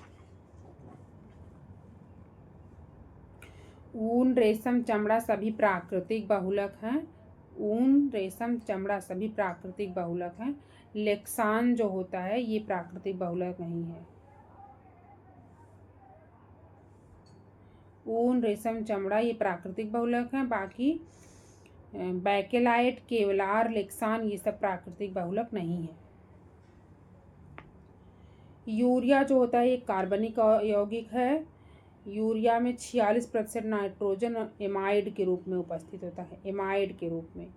ऊन, रेशम, चमड़ा सभी प्राकृतिक बहुलक हैं। ऊन, रेशम, चमड़ा सभी प्राकृतिक बहुलक हैं। लेक्सान जो होता है ये प्राकृतिक बहुलक नहीं है। ऊन, रेशम, चमड़ा ये प्राकृतिक बहुलक हैं। बाकी बैकेलाइट, केवलार, लेक्सान ये सब प्राकृतिक बहुलक नहीं है। यूरिया जो होता है ये कार्बनिक यौगिक है। यूरिया में 46% नाइट्रोजन एमाइड के रूप में उपस्थित होता है। एमाइड के रूप में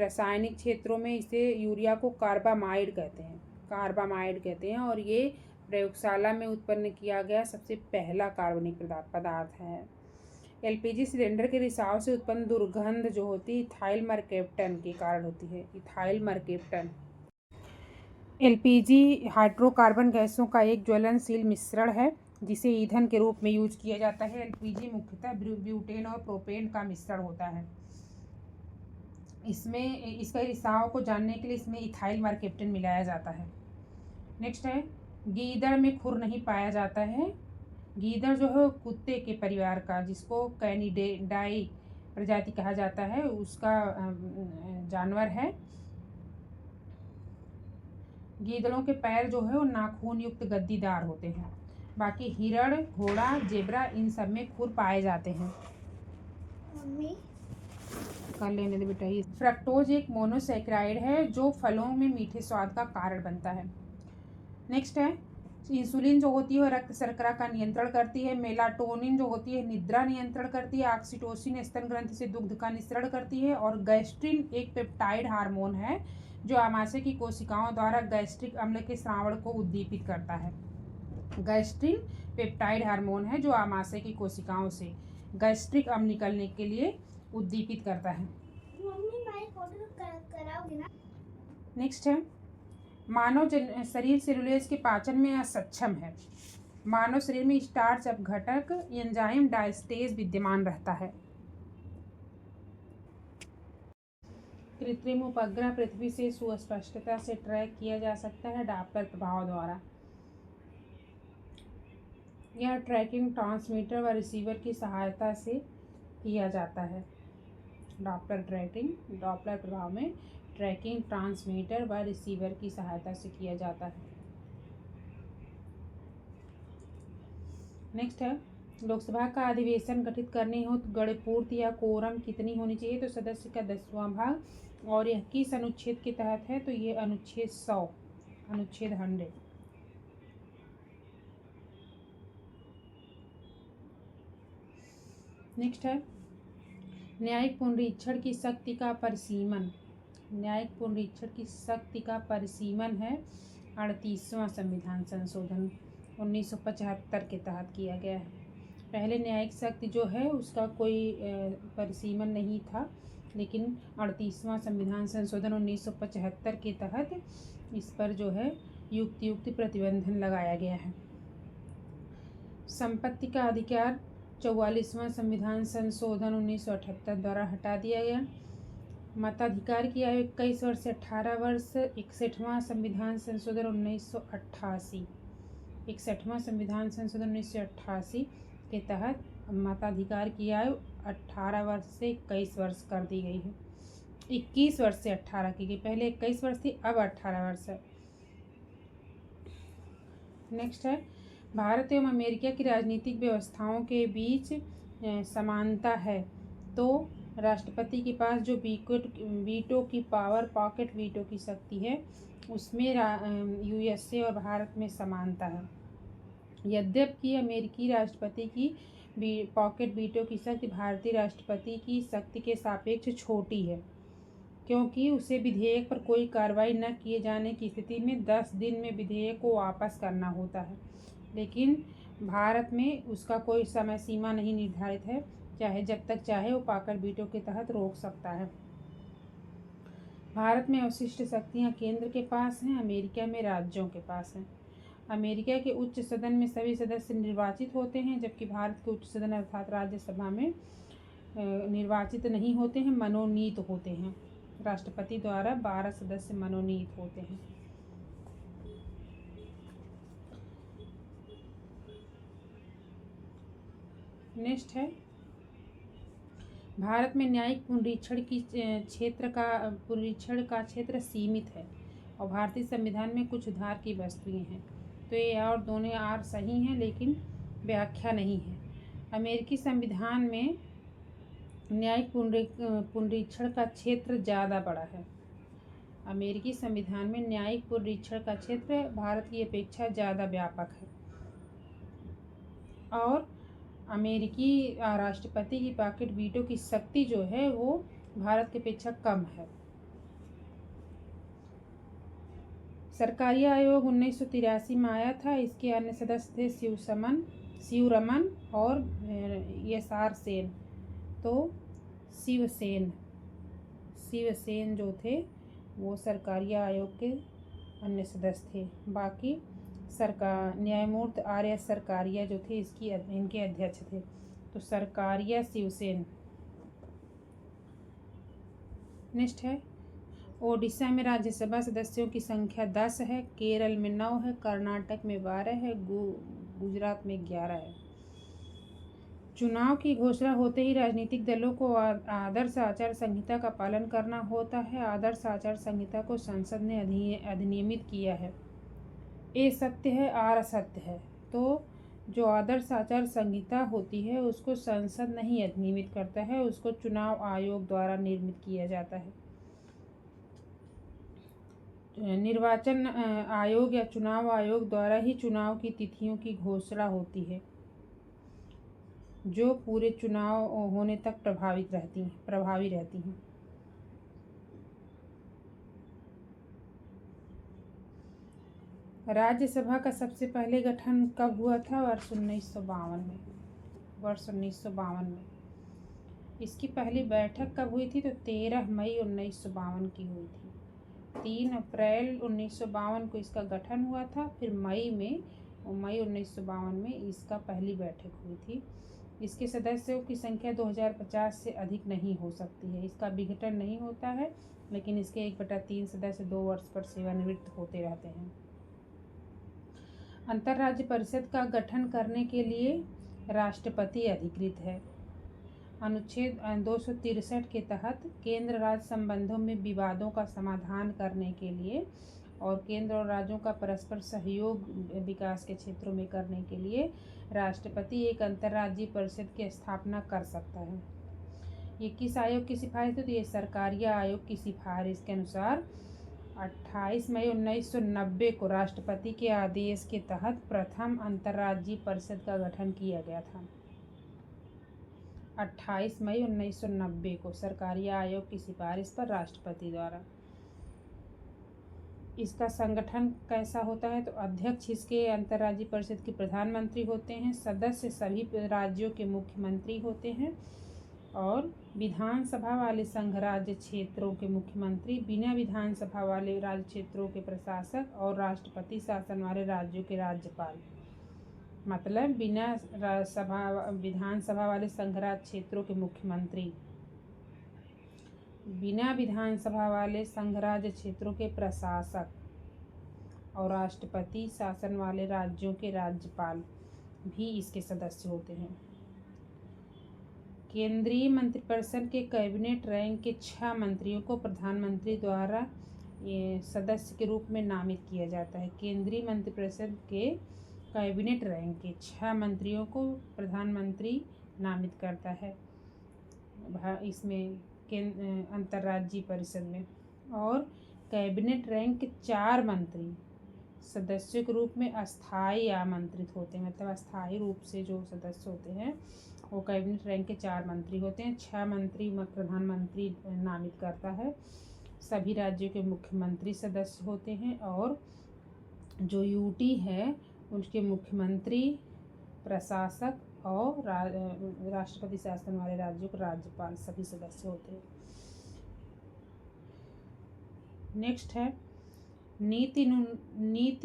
रासायनिक क्षेत्रों में इसे यूरिया को कार्बामाइड कहते हैं। कार्बामाइड कहते हैं, और ये प्रयोगशाला में उत्पन्न किया गया सबसे पहला कार्बनिक पदार्थ है। एलपीजी सिलेंडर के रिसाव से उत्पन्न दुर्गंध जो होती है इथाइल मरकेप्टन के कारण होती है। इथाइल मरकेप्टन एलपीजी हाइड्रोकार्बन गैसों का एक ज्वलनशील मिश्रण है जिसे ईंधन के रूप में यूज किया जाता है। एलपीजी मुख्यतः ब्यूटेन और प्रोपेन का मिश्रण होता है। इसमें इसका रिसाव को जानने के लिए इसमें इथाइल मरकेप्टन मिलाया जाता है। नेक्स्ट है गीदड़ में खुर नहीं पाया जाता है। गीदड़ जो है कुत्ते के परिवार का, जिसको कैनिडाई प्रजाति कहा जाता है, उसका जानवर है। गीदड़ों के पैर जो है वो नाखून युक्त गद्दीदार होते हैं। बाकी हिरण, घोड़ा, जेब्रा इन सब में खुर पाए जाते हैं। मम्मी कर लेने दे बेटा। ये फ्रक्टोज एक मोनोसैकेराइड है जो फलों में मीठे स्वाद का कारण बनता है। नेक्स्ट है इंसुलिन जो होती है रक्त शर्करा का नियंत्रण करती है। मेलाटोनिन जो होती है निद्रा नियंत्रण करती है। ऑक्सीटोसिन स्तन ग्रंथि से दुग्ध का निस्सरण करती है। और गैस्ट्रिन एक पेप्टाइड हार्मोन है जो आमाशय की कोशिकाओं द्वारा गैस्ट्रिक अम्ल के स्रावण को उद्दीपित करता है। गैस्ट्रिन पेप्टाइड हार्मोन है जो आमाशय की कोशिकाओं से गैस्ट्रिक अम्ल निकलने के लिए उद्दीपित करता है। मम्मी मैं फोटो कराओगी ना। नेक्स्ट है मानव शरीर सेलुलोज के पाचन में असक्षम है। मानव शरीर में स्टार्च अपघटक एंजाइम डायस्टेज विद्यमान रहता है। कृत्रिम उपग्रह पृथ्वी से सुस्पष्टता से ट्रैक किया जा सकता है डॉपलर प्रभाव द्वारा। यह ट्रैकिंग ट्रांसमीटर व रिसीवर की सहायता से किया जाता है। डॉपलर प्रभाव में ट्रैकिंग ट्रांसमीटर व रिसीवर की सहायता से किया जाता है। नेक्स्ट है लोकसभा का अधिवेशन गठित करने हो तो गणपूर्ति या कोरम कितनी होनी चाहिए? तो सदस्य का 10वां भाग। और यह किस अनुच्छेद के तहत है? तो ये अनुच्छेद 100, अनुच्छेद 100। नेक्स्ट है न्यायिक पुनरीक्षण की शक्ति का परिसीमन। न्यायिक पुनरीक्षण की शक्ति का परिसीमन है 38वां संविधान संशोधन 1975 के तहत किया गया है। पहले न्यायिक शक्ति जो है उसका कोई परिसीमन नहीं था, लेकिन 38वां संविधान संशोधन 1975 के तहत इस पर जो है युक्ति प्रतिबंधन लगाया गया है। संपत्ति का अधिकार 44वां संविधान संशोधन 1978 द्वारा हटा दिया गया। मताधिकार की आयु 21 वर्ष से 18 वर्ष 61वां संविधान संशोधन 1988। 61वां संविधान संशोधन 1988 के तहत मताधिकार की आयु 18 वर्ष से 21 वर्ष कर दी गई है। 21 वर्ष से 18 की गई, पहले 21 वर्ष थी, अब 18 वर्ष है। नेक्स्ट है भारत एवं अमेरिका की राजनीतिक व्यवस्थाओं के बीच समानता है। तो राष्ट्रपति के पास जो वीटो की पावर, पॉकेट वीटो की शक्ति है, उसमें यूएसए और भारत में समानता है। यद्यपि अमेरिकी राष्ट्रपति की पॉकेट वीटो की शक्ति भारतीय राष्ट्रपति की शक्ति के सापेक्ष छोटी है, क्योंकि उसे विधेयक पर कोई कार्रवाई न किए जाने की स्थिति में 10 दिन में विधेयक को वापस करना होता है। लेकिन भारत में उसका कोई समय सीमा नहीं निर्धारित है, चाहे जब तक चाहे वो पॉकेट वीटो के तहत रोक सकता है। भारत में अवशिष्ट शक्तियाँ केंद्र के पास हैं, अमेरिका में राज्यों के पास हैं। अमेरिका के उच्च सदन में सभी सदस्य निर्वाचित होते हैं, जबकि भारत के उच्च सदन अर्थात राज्यसभा में निर्वाचित नहीं होते हैं, मनोनीत होते हैं। राष्ट्रपति द्वारा 12 सदस्य मनोनीत होते हैं। नेक्स्ट है भारत में न्यायिक पुनरीक्षण का क्षेत्र सीमित है और भारतीय संविधान में कुछ सुधार की वस्तुएं हैं। तो ये और दोनों आर सही हैं, लेकिन व्याख्या नहीं है। अमेरिकी संविधान में न्यायिक पुनरीक्षण का क्षेत्र ज़्यादा बड़ा है। अमेरिकी संविधान में न्यायिक पुनरीक्षण का क्षेत्र भारत की अपेक्षा ज़्यादा व्यापक है और अमेरिकी राष्ट्रपति की पॉकेट वीटो की शक्ति जो है वो भारत की अपेक्षा कम है। सरकारी आयोग 1983 में आया था। इसके अन्य सदस्य थे शिवरमन और एस.आर. सेन। तो शिवसेन जो थे वो सरकारी आयोग के अन्य सदस्य थे। बाकी न्यायमूर्ति आर.एस. सरकारिया जो थे इनके अध्यक्ष थे। तो सरकारिया, शिवसेन। नेक्स्ट है ओडिशा में राज्यसभा सदस्यों की संख्या 10 है, केरल में 9 है, कर्नाटक में 12 है, गुजरात में 11 है। चुनाव की घोषणा होते ही राजनीतिक दलों को आदर्श आचार संहिता का पालन करना होता है। आदर्श आचार संहिता को संसद ने अधिनियमित किया है। ए सत्य है, आर असत्य है। तो जो आदर्श आचार संहिता होती है उसको संसद नहीं अधिनियमित करता है, उसको चुनाव आयोग द्वारा निर्मित किया जाता है। निर्वाचन आयोग या चुनाव आयोग द्वारा ही चुनाव की तिथियों की घोषणा होती है, जो पूरे चुनाव होने तक प्रभावी रहती हैं। राज्यसभा का सबसे पहले गठन कब हुआ था? वर्ष 1952 में। इसकी पहली बैठक कब हुई थी? तो 13 मई 1952 की हुई थी। 3 अप्रैल 1952 को इसका गठन हुआ था। फिर मई 1952 में इसका पहली बैठक हुई थी। इसके सदस्यों की संख्या 2050 से अधिक नहीं हो सकती है। इसका विघटन नहीं होता है, लेकिन इसके 1/3 सदस्य 2 वर्ष पर सेवानिवृत्त होते रहते हैं। अंतर्राज्य परिषद का गठन करने के लिए राष्ट्रपति अधिकृत है। अनुच्छेद 263 के तहत केंद्र राज्य संबंधों में विवादों का समाधान करने के लिए और केंद्र और राज्यों का परस्पर सहयोग विकास के क्षेत्रों में करने के लिए राष्ट्रपति एक अंतर्राज्यीय परिषद की स्थापना कर सकता है। ये किस आयोग की सिफारिश है? तो ये सरकारिया आयोग की सिफारिश के अनुसार 28 मई 1990 को राष्ट्रपति के आदेश के तहत प्रथम अंतर्राज्यीय परिषद का गठन किया गया था। 28 मई 1990 को सरकारिया आयोग की सिफारिश पर राष्ट्रपति द्वारा। इसका संगठन कैसा होता है? तो अध्यक्ष इसके अंतर्राज्यीय परिषद के प्रधानमंत्री होते हैं। सदस्य सभी राज्यों के मुख्यमंत्री होते हैं और विधानसभा वाले संघ राज्य क्षेत्रों के मुख्यमंत्री, बिना विधानसभा वाले राज्य क्षेत्रों के प्रशासक और राष्ट्रपति शासन वाले राज्यों के राज्यपाल। मतलब बिना विधानसभा वाले संघ राज्य क्षेत्रों के मुख्यमंत्री, बिना विधानसभा वाले संघ राज्य क्षेत्रों के प्रशासक और राष्ट्रपति शासन वाले राज्यों के राज्यपाल भी इसके सदस्य होते हैं। केंद्रीय मंत्रिपरिषद के कैबिनेट रैंक के 6 मंत्रियों को प्रधानमंत्री द्वारा सदस्य के रूप में नामित किया जाता है। केंद्रीय मंत्रिपरिषद के कैबिनेट रैंक के 6 मंत्रियों को प्रधानमंत्री नामित करता है इसमें अंतर्राज्यीय परिषद में। और कैबिनेट रैंक के 4 मंत्री सदस्यों के रूप में अस्थायी आमंत्रित होते हैं। मतलब अस्थायी रूप से जो सदस्य होते हैं वो कैबिनेट रैंक के 4 मंत्री होते हैं। 6 मंत्री प्रधानमंत्री नामित करता है। सभी राज्यों के मुख्यमंत्री सदस्य होते हैं और जो यूटी है उसके मुख्यमंत्री, प्रशासक और राष्ट्रपति शासन वाले राज्यों के राज्यपाल सभी सदस्य होते हैं। नेक्स्ट है नीति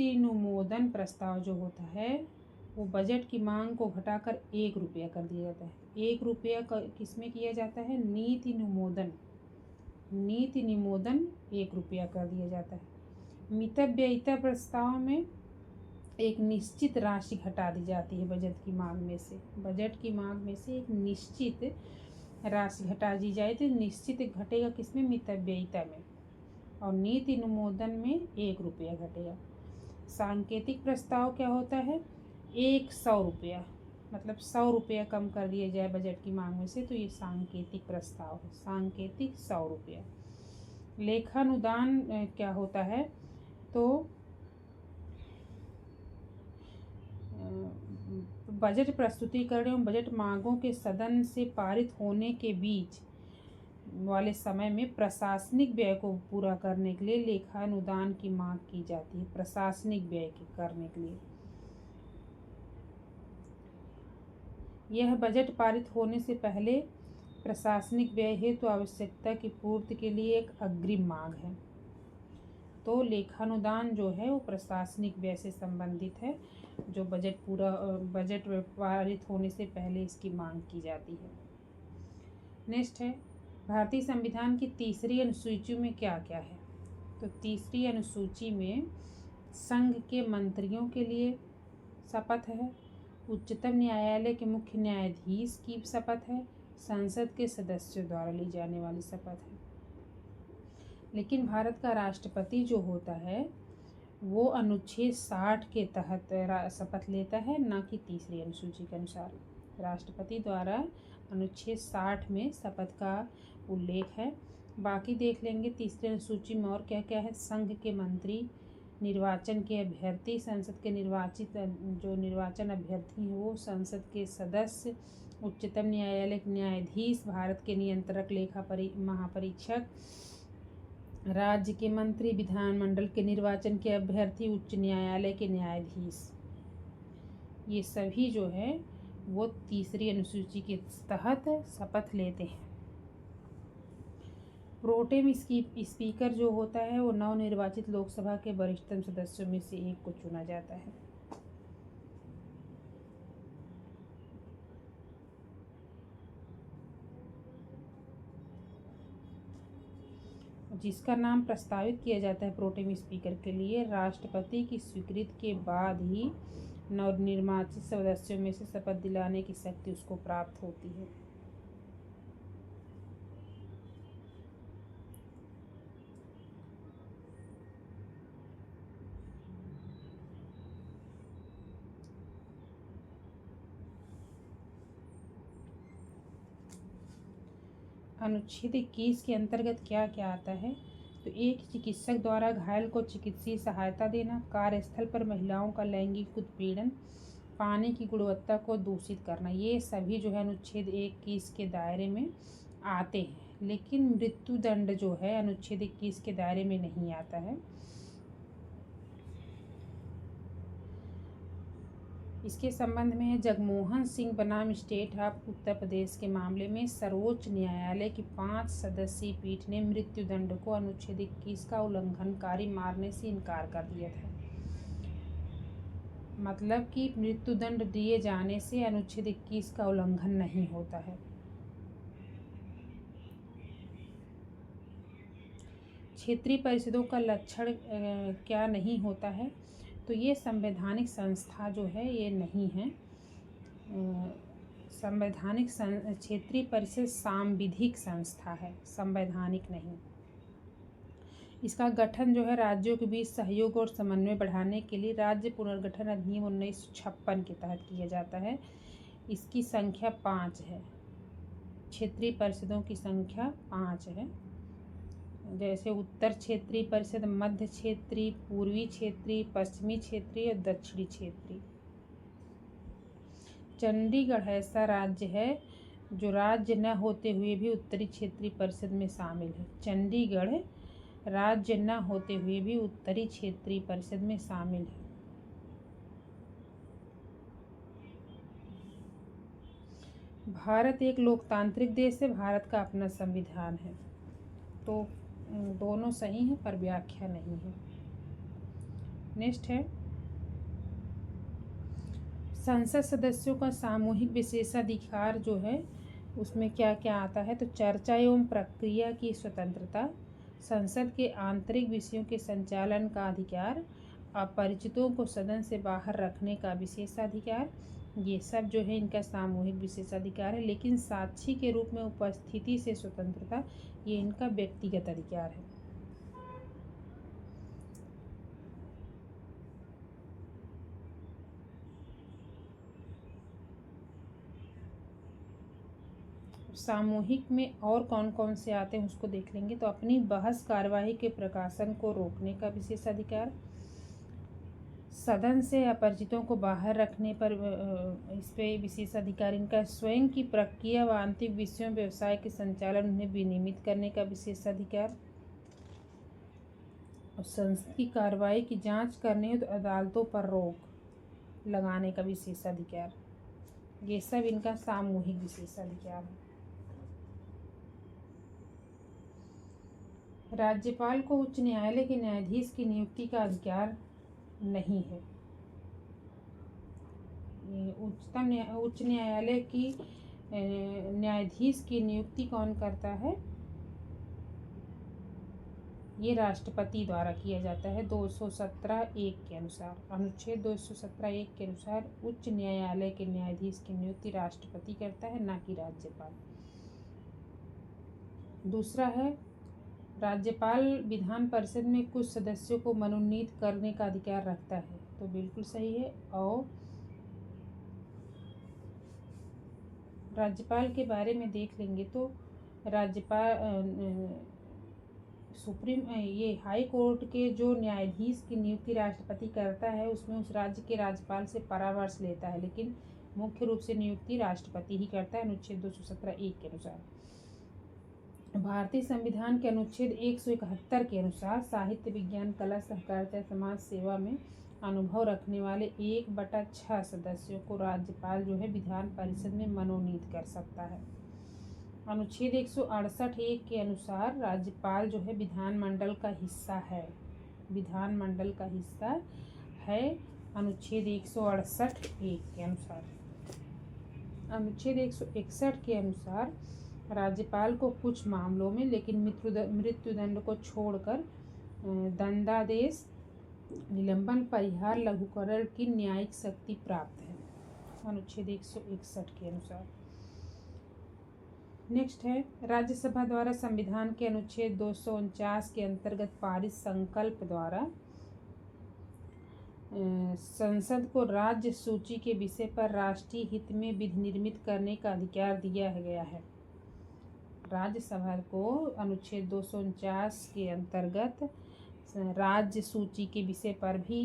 अनुमोदन प्रस्ताव जो होता है वो बजट की मांग को घटाकर 1 रुपया कर दिया जाता है। 1 रुपया किसमें किया जाता है? नीति अनुमोदन 1 रुपया कर दिया जाता है। मितव्ययिता प्रस्ताव में एक निश्चित राशि घटा दी जाती है बजट की मांग में से एक निश्चित राशि घटा दी जाए तो निश्चित घटेगा किसमें? मितव्ययिता में। और नीति अनुमोदन में 1 रुपया घटेगा। सांकेतिक प्रस्ताव क्या होता है? 100 रुपया, मतलब 100 रुपया कम कर दिया जाए बजट की मांग में से, तो ये सांकेतिक प्रस्ताव है। सांकेतिक 100 रुपया। लेखानुदान क्या होता है? तो बजट प्रस्तुतिकरण एवं बजट मांगों के सदन से पारित होने के बीच वाले समय में प्रशासनिक व्यय को पूरा करने के लिए लेखानुदान की मांग की जाती है। प्रशासनिक व्यय करने के लिए यह बजट पारित होने से पहले प्रशासनिक व्यय हेतु आवश्यकता की पूर्ति के लिए एक अग्रिम मांग है। तो लेखानुदान जो है वो प्रशासनिक व्यय से संबंधित है, जो बजट पारित होने से पहले इसकी मांग की जाती है। नेक्स्ट है भारतीय संविधान की तीसरी अनुसूची में क्या क्या है? तो तीसरी अनुसूची में संघ के मंत्रियों के लिए शपथ है, उच्चतम न्यायालय के मुख्य न्यायाधीश की शपथ है, संसद के सदस्यों द्वारा ली जाने वाली शपथ है। लेकिन भारत का राष्ट्रपति जो होता है वो अनुच्छेद 60 के तहत शपथ लेता है, ना कि तीसरी अनुसूची के अनुसार। राष्ट्रपति द्वारा अनुच्छेद 60 में शपथ का उल्लेख है। बाकी देख लेंगे तीसरी अनुसूची में और क्या क्या है। संघ के मंत्री, निर्वाचन के अभ्यर्थी, संसद के जो निर्वाचन अभ्यर्थी हैं वो, संसद के सदस्य, उच्चतम न्यायालय के न्यायाधीश, भारत के नियंत्रक लेखा महापरीक्षक, राज्य के मंत्री, विधानमंडल के निर्वाचन के अभ्यर्थी, उच्च न्यायालय के न्यायाधीश, ये सभी जो है वो तीसरी अनुसूची के तहत शपथ लेते हैं। प्रोटेम स्पीकर जो होता है वो नवनिर्वाचित लोकसभा के वरिष्ठतम सदस्यों में से एक को चुना जाता है। जिसका नाम प्रस्तावित किया जाता है प्रोटेम स्पीकर के लिए, राष्ट्रपति की स्वीकृति के बाद ही नवनिर्वाचित सदस्यों में से शपथ दिलाने की शक्ति उसको प्राप्त होती है। अनुच्छेद 21 के अंतर्गत क्या क्या आता है, तो एक चिकित्सक द्वारा घायल को चिकित्सीय सहायता देना, कार्यस्थल पर महिलाओं का लैंगिक उत्पीड़न, पानी की गुणवत्ता को दूषित करना, ये सभी जो है अनुच्छेद 21 के दायरे में आते हैं। लेकिन मृत्यु दंड जो है अनुच्छेद 21 के दायरे में नहीं आता है। इसके संबंध में जगमोहन सिंह बनाम स्टेट ऑफ उत्तर प्रदेश के मामले में सर्वोच्च न्यायालय की 5 सदस्यीय पीठ ने मृत्युदंड को अनुच्छेद 21 का उल्लंघनकारी मानने से इनकार कर दिया था। मतलब कि मृत्युदंड दिए जाने से अनुच्छेद 21 का उल्लंघन नहीं होता है। क्षेत्रीय परिषदों का लक्षण क्या नहीं होता है, तो ये संवैधानिक संस्था जो है ये नहीं है। संवैधानिक क्षेत्रीय परिषद सांविधिक संस्था है, संवैधानिक नहीं। इसका गठन जो है राज्यों के बीच सहयोग और समन्वय बढ़ाने के लिए राज्य पुनर्गठन अधिनियम 1956 के तहत किया जाता है। इसकी संख्या 5 है। क्षेत्रीय परिषदों की संख्या 5 है, जैसे उत्तर क्षेत्रीय परिषद, मध्य क्षेत्रीय, पूर्वी क्षेत्रीय, पश्चिमी क्षेत्रीय और दक्षिणी क्षेत्रीय। चंडीगढ़ ऐसा राज्य है जो राज्य न होते हुए भी उत्तरी क्षेत्रीय परिषद में शामिल है। चंडीगढ़ राज्य न होते हुए भी उत्तरी क्षेत्रीय परिषद में शामिल है। भारत एक लोकतांत्रिक देश है, भारत का अपना संविधान है, तो दोनों सही हैं पर व्याख्या नहीं है। नेक्स्ट है संसद सदस्यों का सामूहिक विशेषाधिकार जो है उसमें क्या क्या आता है, तो चर्चा एवं प्रक्रिया की स्वतंत्रता, संसद के आंतरिक विषयों के संचालन का अधिकार, अपरिचितों को सदन से बाहर रखने का विशेषाधिकार, ये सब जो है इनका सामूहिक विशेषाधिकार है। लेकिन साक्षी के रूप में उपस्थिति से स्वतंत्रता, ये इनका व्यक्तिगत अधिकार है। सामूहिक में और कौन कौन से आते हैं उसको देख लेंगे। तो अपनी बहस कार्यवाही के प्रकाशन को रोकने का विशेषाधिकार, सदन से अपरिचितों को बाहर रखने पर इस पे विशेषाधिकार इनका, स्वयं की प्रक्रिया व आंतरिक विषयों व्यवसाय के संचालन उन्हें विनियमित करने का विशेषाधिकार, और संसद की कार्रवाई की जांच करने तो अदालतों पर रोक लगाने का विशेषाधिकार, ये सब इनका सामूहिक विशेषाधिकार है। राज्यपाल को उच्च न्यायालय के न्यायाधीश की नियुक्ति का अधिकार नहीं है। उच्च न्यायालय की न्यायाधीश की नियुक्ति कौन करता है, ये राष्ट्रपति द्वारा किया जाता है 217(1) के अनुसार। अनुच्छेद 217(1) के अनुसार उच्च न्यायालय के न्यायाधीश की नियुक्ति राष्ट्रपति करता है, ना कि राज्यपाल। दूसरा है, राज्यपाल विधान परिषद में कुछ सदस्यों को मनोनीत करने का अधिकार रखता है, तो बिल्कुल सही है। और राज्यपाल के बारे में देख लेंगे तो राज्यपाल ये हाई कोर्ट के जो न्यायाधीश की नियुक्ति राष्ट्रपति करता है, उसमें उस राज्य के राज्यपाल से परामर्श लेता है, लेकिन मुख्य रूप से नियुक्ति राष्ट्रपति ही करता है, अनुच्छेद 217(1) के अनुसार। भारतीय संविधान के अनुच्छेद 171 के अनुसार साहित्य, विज्ञान, कला, सहकारिता, समाज सेवा में अनुभव रखने वाले 1/6 सदस्यों को राज्यपाल जो है विधान परिषद में मनोनीत कर सकता है। अनुच्छेद 168(1) के अनुसार राज्यपाल जो है विधानमंडल का हिस्सा है, विधानमंडल का हिस्सा है, अनुच्छेद 168(1) के अनुसार। अनुच्छेद 161 के अनुसार राज्यपाल को कुछ मामलों में, लेकिन मृत्युदंड को छोड़कर, दंडादेश, निलंबन, परिहार, लघुकरण की न्यायिक शक्ति प्राप्त है, अनुच्छेद 161 के अनुसार। नेक्स्ट है, राज्यसभा द्वारा संविधान के अनुच्छेद 249 के अंतर्गत पारित संकल्प द्वारा संसद को राज्य सूची के विषय पर राष्ट्रीय हित में विधि निर्मित करने का अधिकार दिया गया है। राज्यसभा को अनुच्छेद 249 के अंतर्गत राज्य सूची के विषय पर भी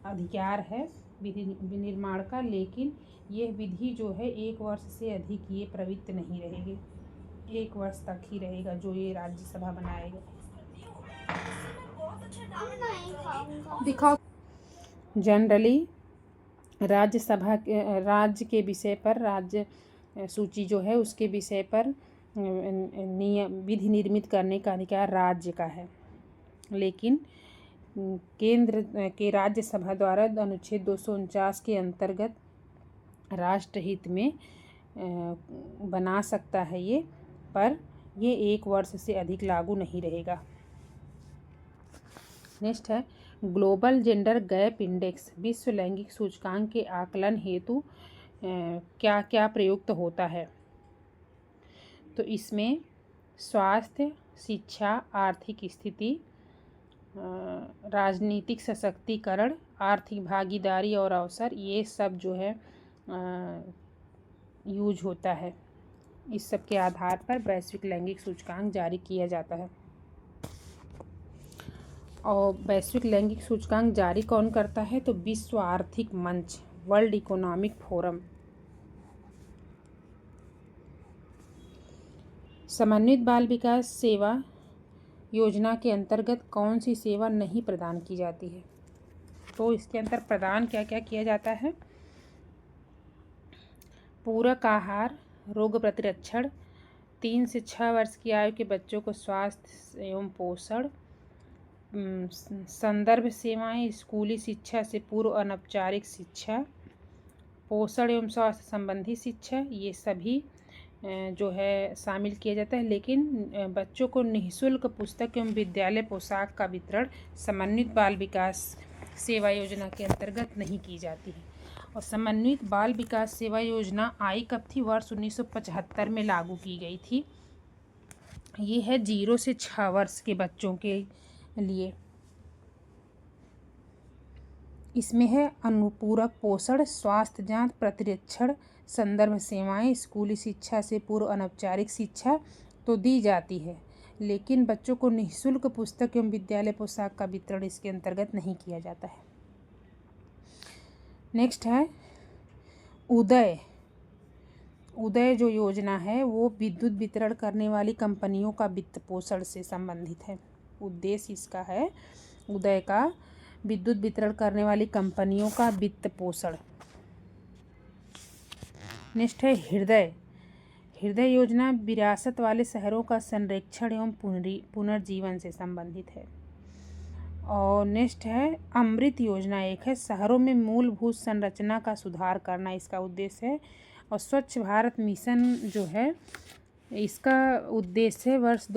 अधिकार है विधि निर्माण का, लेकिन यह विधि जो है 1 वर्ष से अधिक ये प्रवृत्त नहीं रहेगी, 1 वर्ष तक ही रहेगा जो ये राज्यसभा बनाएगा। दिखाओ। जनरली राज्यसभा के राज्य के विषय पर, राज्य सूची जो है उसके विषय पर नियम विधि निर्मित करने का अधिकार राज्य का है, लेकिन केंद्र के राज्यसभा द्वारा अनुच्छेद 249 के अंतर्गत राष्ट्रहित में बना सकता है ये, पर ये 1 वर्ष से अधिक लागू नहीं रहेगा। नेक्स्ट है, ग्लोबल जेंडर गैप इंडेक्स विश्व लैंगिक सूचकांक के आकलन हेतु क्या क्या प्रयुक्त होता है। तो इसमें स्वास्थ्य, शिक्षा, आर्थिक स्थिति, राजनीतिक सशक्तिकरण, आर्थिक भागीदारी और अवसर, ये सब जो है यूज होता है। इस सब के आधार पर वैश्विक लैंगिक सूचकांक जारी किया जाता है। और वैश्विक लैंगिक सूचकांक जारी कौन करता है, तो विश्व आर्थिक मंच, वर्ल्ड इकोनॉमिक फोरम। समन्वित बाल विकास सेवा योजना के अंतर्गत कौन सी सेवा नहीं प्रदान की जाती है। तो इसके अंदर प्रदान क्या क्या किया जाता है, पूरक आहार, रोग प्रतिरक्षण, 3 से 6 वर्ष की आयु के बच्चों को स्वास्थ्य एवं पोषण, संदर्भ सेवाएं, स्कूली शिक्षा से पूर्व अनौपचारिक शिक्षा, पोषण एवं स्वास्थ्य संबंधी शिक्षा, ये सभी जो है शामिल किया जाता है। लेकिन बच्चों को निःशुल्क पुस्तक एवं विद्यालय पोशाक का वितरण समन्वित बाल विकास सेवा योजना के अंतर्गत नहीं की जाती है। और समन्वित बाल विकास सेवा योजना आई कब थी, वर्ष 1975 में लागू की गई थी। ये है 0 से 6 वर्ष के बच्चों के लिए। इसमें है अनुपूरक पोषण, स्वास्थ्य जांच, प्रतिरक्षण, संदर्भ सेवाएं, स्कूली शिक्षा से पूर्व अनौपचारिक शिक्षा तो दी जाती है, लेकिन बच्चों को निःशुल्क पुस्तक एवं विद्यालय पोशाक का वितरण इसके अंतर्गत नहीं किया जाता है। नेक्स्ट है उदय। उदय जो योजना है वो विद्युत वितरण करने वाली कंपनियों का वित्त पोषण से संबंधित है। उद्देश्य इसका है उदय का विद्युत वितरण करने वाली कंपनियों का वित्त पोषण। नेक्स्ट है हृदय। हृदय योजना विरासत वाले शहरों का संरक्षण एवं पुनर्जीवन से संबंधित है। और नेक्स्ट है अमृत योजना, एक है शहरों में मूलभूत संरचना का सुधार करना, इसका उद्देश्य है। और स्वच्छ भारत मिशन जो है इसका उद्देश्य है वर्ष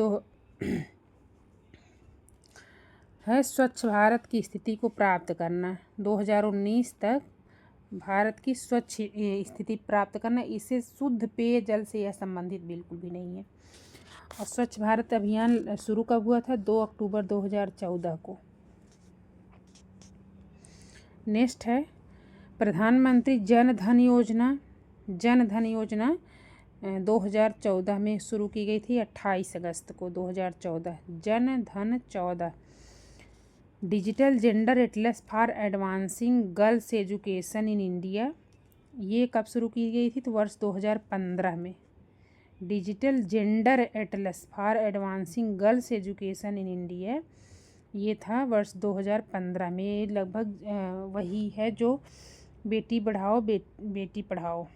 है स्वच्छ भारत की स्थिति को प्राप्त करना। 2019 तक भारत की स्वच्छ स्थिति प्राप्त करना। इसे शुद्ध पेयजल से यह संबंधित बिल्कुल भी नहीं है। और स्वच्छ भारत अभियान शुरू कब हुआ था? 2 अक्टूबर 2014 को। नेक्स्ट है प्रधानमंत्री जन धन योजना। जन धन योजना 2014 में शुरू की गई थी, 28 अगस्त को 2014। Jan Dhan 14 digital gender Atlas for advancing girls education in India. ये कब शुरू की गई थी? तो वर्ष 2015 में। Digital gender Atlas for advancing girls education in India, ये था वर्ष 2015 में। लगभग वही है जो बेटी बढ़ाओ बेटी पढ़ाओ।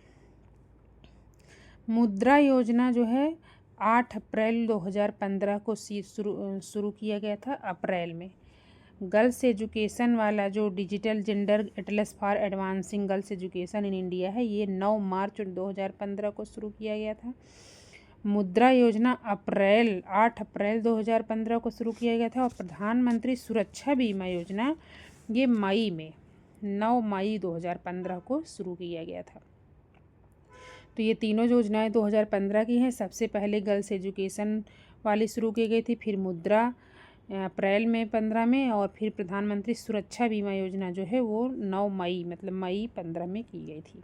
मुद्रा योजना जो है 8 अप्रैल 2015 को शुरू किया गया था, अप्रैल में। गर्ल्स एजुकेशन वाला जो digital gender Atlas for advancing girls education in India है, ये 9 मार्च 2015 को शुरू किया गया था। मुद्रा योजना 8 अप्रैल 2015 को शुरू किया गया था। और प्रधानमंत्री सुरक्षा बीमा योजना ये 9 मई 2015 को शुरू किया गया था। तो ये तीनों योजनाएं 2015 की हैं। सबसे पहले गर्ल्स एजुकेशन वाली शुरू की गई थी, फिर मुद्रा अप्रैल में 15 में, और फिर प्रधानमंत्री सुरक्षा बीमा योजना जो है वो 9 मई मतलब मई 15 में की गई थी।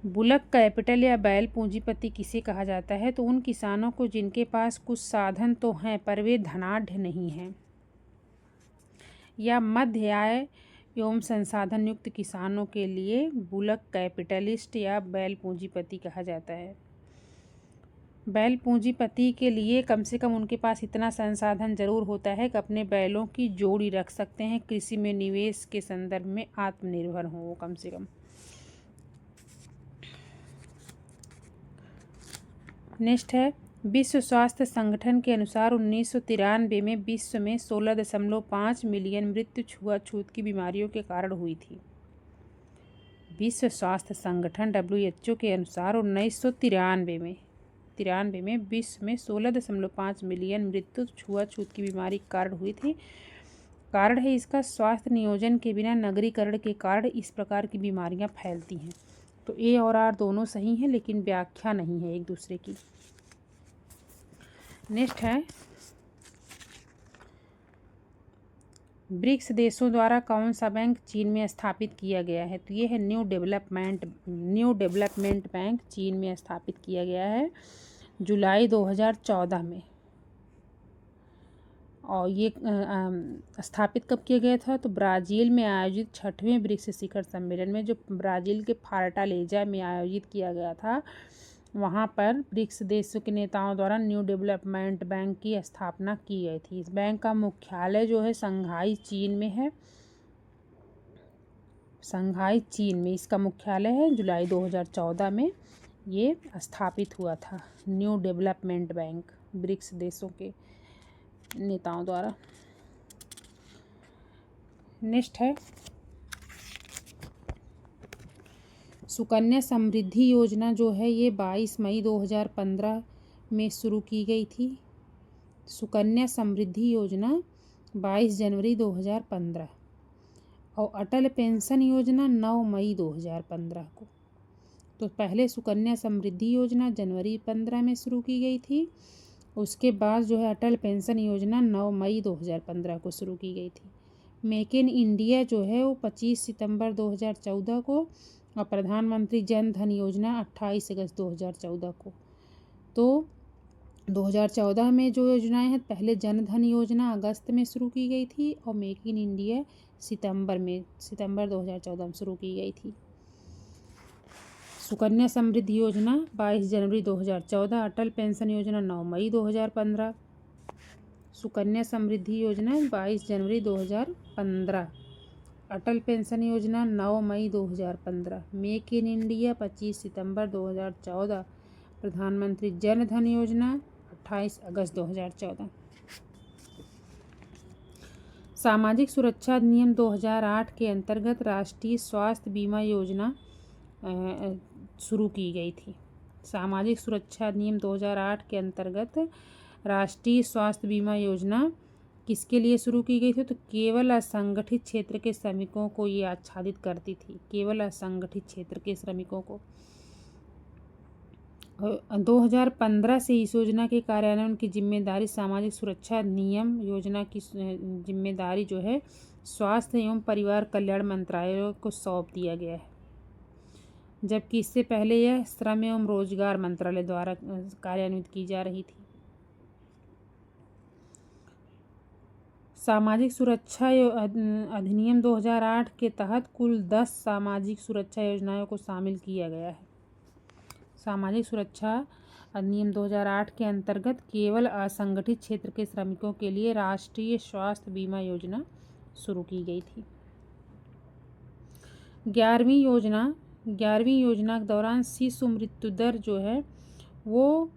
बुलक कैपिटल या बैल पूंजीपति किसे कहा जाता है? तो उन किसानों को जिनके पास कुछ साधन तो हैं पर वे धनाढ़ नहीं हैं, या मध्य आय एवं संसाधन युक्त किसानों के लिए बुलक कैपिटलिस्ट या बैल पूंजीपति कहा जाता है। बैल पूंजीपति के लिए कम से कम उनके पास इतना संसाधन जरूर होता है कि अपने बैलों की जोड़ी रख सकते हैं, कृषि में निवेश के संदर्भ में आत्मनिर्भर हों वो कम से कम। नेक्स्ट है विश्व स्वास्थ्य संगठन के अनुसार 1993 में विश्व में 16.5 मिलियन मृत्यु छुआछूत की बीमारियों के कारण हुई थी। विश्व स्वास्थ्य संगठन WHO के अनुसार 1993 में विश्व में 16.5 मिलियन मृत्यु छुआछूत की बीमारी के कारण हुई थी। कारण है इसका स्वास्थ्य नियोजन के बिना नगरीकरण के कारण इस प्रकार की बीमारियां फैलती हैं। तो ए और आर दोनों सही हैं, लेकिन व्याख्या नहीं है एक दूसरे की। नेक्स्ट है ब्रिक्स देशों द्वारा कौन सा बैंक चीन में स्थापित किया गया है? तो ये है न्यू डेवलपमेंट बैंक चीन में स्थापित किया गया है जुलाई 2014 में। और ये स्थापित कब किया गया था? तो ब्राज़ील में आयोजित 6वें ब्रिक्स शिखर सम्मेलन में, जो ब्राज़ील के फोर्टालेजा में आयोजित किया गया था, वहाँ पर ब्रिक्स देशों के नेताओं द्वारा न्यू डेवलपमेंट बैंक की स्थापना की गई थी। इस बैंक का मुख्यालय जो है शंघाई चीन में है। शंघाई चीन में इसका मुख्यालय है। जुलाई 2014 में ये स्थापित हुआ था न्यू डेवलपमेंट बैंक ब्रिक्स देशों के नेताओं द्वारा। नेक्स्ट है सुकन्या समृद्धि योजना जो है ये 22 मई 2015 में शुरू की गई थी। सुकन्या समृद्धि योजना 22 जनवरी 2015। और अटल पेंशन योजना 9 मई 2015 को। तो पहले सुकन्या समृद्धि योजना जनवरी 15 में शुरू की गई थी, उसके बाद जो है अटल पेंशन योजना 9 मई 2015 को शुरू की गई थी। मेक इन इंडिया जो है वो 25 सितंबर 2014 को, और प्रधानमंत्री जन धन योजना 28 अगस्त 2014 को। तो 2014 में जो योजनाएं हैं, पहले जन धन योजना अगस्त में शुरू की गई थी, और मेक इन इंडिया सितंबर 2014 में शुरू की गई थी। सुकन्या समृद्धि योजना 22 जनवरी 2014, अटल पेंशन योजना 9 मई 2015। सुकन्या समृद्धि योजना 22 जनवरी 2015, अटल पेंशन योजना 9 मई 2015, मेक इन इंडिया 25 सितंबर 2014, प्रधानमंत्री जन धन योजना 28 अगस्त 2014। सामाजिक सुरक्षा अधिनियम 2008 के अंतर्गत राष्ट्रीय स्वास्थ्य बीमा योजना शुरू की गई थी। सामाजिक सुरक्षा अधिनियम 2008 के अंतर्गत राष्ट्रीय स्वास्थ्य बीमा योजना किसके लिए शुरू की गई थी? तो केवल असंगठित क्षेत्र के श्रमिकों को ये आच्छादित करती थी, केवल असंगठित क्षेत्र के श्रमिकों को। 2015 से इस योजना के कार्यान्वयन की जिम्मेदारी सामाजिक सुरक्षा अधिनियम योजना की जिम्मेदारी जो है स्वास्थ्य एवं परिवार कल्याण मंत्रालय को सौंप दिया गया है, जबकि इससे पहले यह श्रम एवं रोजगार मंत्रालय द्वारा कार्यान्वित की जा रही थी। सामाजिक सुरक्षा अधिनियम 2008 के तहत कुल 10 सामाजिक सुरक्षा योजनाओं को शामिल किया गया है। सामाजिक सुरक्षा अधिनियम 2008 के अंतर्गत केवल असंगठित क्षेत्र के श्रमिकों के लिए राष्ट्रीय स्वास्थ्य बीमा योजना शुरू की गई थी। 11वीं योजना के दौरान शिशु मृत्यु दर जो है वो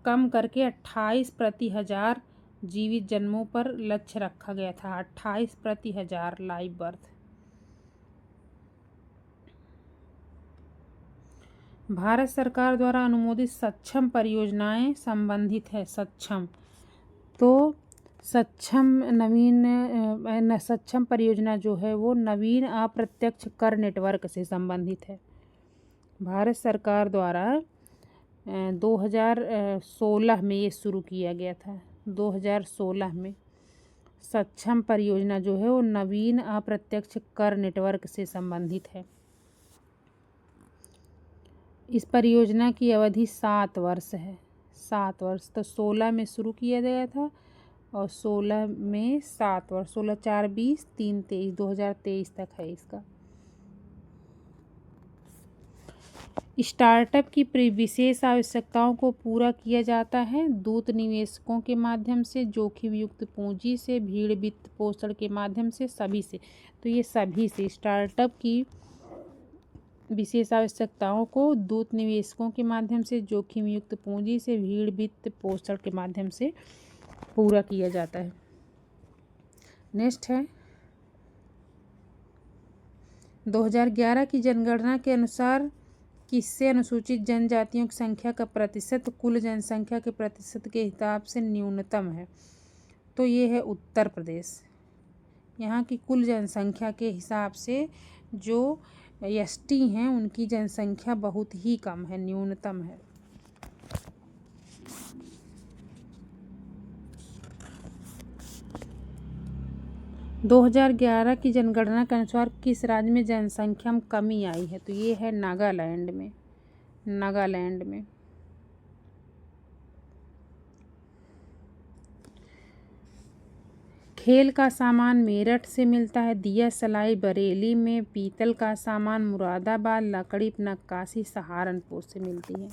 कम करके 28 प्रति हजार जीवित जन्मों पर लक्ष्य रखा गया था। 28 प्रति हजार लाइव बर्थ। भारत सरकार द्वारा अनुमोदित सक्षम परियोजनाएं संबंधित है। सक्षम परियोजना जो है वो नवीन अप्रत्यक्ष कर नेटवर्क से संबंधित है। भारत सरकार द्वारा 2016 में ये शुरू किया गया था। 2016 में सक्षम परियोजना जो है वो नवीन अप्रत्यक्ष कर नेटवर्क से संबंधित है। इस परियोजना की अवधि 7 वर्ष है। 7 वर्ष तो 16 में शुरू किया गया था और 16 में 7 वर्ष, 16 4 20 3 23 2023 तक है इसका। स्टार्टअप की विशेष आवश्यकताओं को पूरा किया जाता है दूत निवेशकों के माध्यम से, जोखिम युक्त पूंजी से, भीड़ वित्त पोषण के माध्यम से, सभी से। तो ये सभी से स्टार्टअप की विशेष आवश्यकताओं को दूत निवेशकों के माध्यम से, जोखिम युक्त पूंजी से, भीड़ वित्त पोषण के माध्यम से पूरा किया जाता है। नेक्स्ट है 2011 की जनगणना के अनुसार किससे अनुसूचित जनजातियों की संख्या का प्रतिशत कुल जनसंख्या के प्रतिशत के हिसाब से न्यूनतम है? तो ये है उत्तर प्रदेश। यहाँ की कुल जनसंख्या के हिसाब से जो एसटी हैं उनकी जनसंख्या बहुत ही कम है, न्यूनतम है। – 2011 की जनगणना के अनुसार किस राज्य में जनसंख्या में कमी आई है? तो ये है नागालैंड में। खेल का सामान मेरठ से मिलता है, दिया सलाई बरेली में, पीतल का सामान मुरादाबाद, लकड़ी नक्काशी सहारनपुर से मिलती है।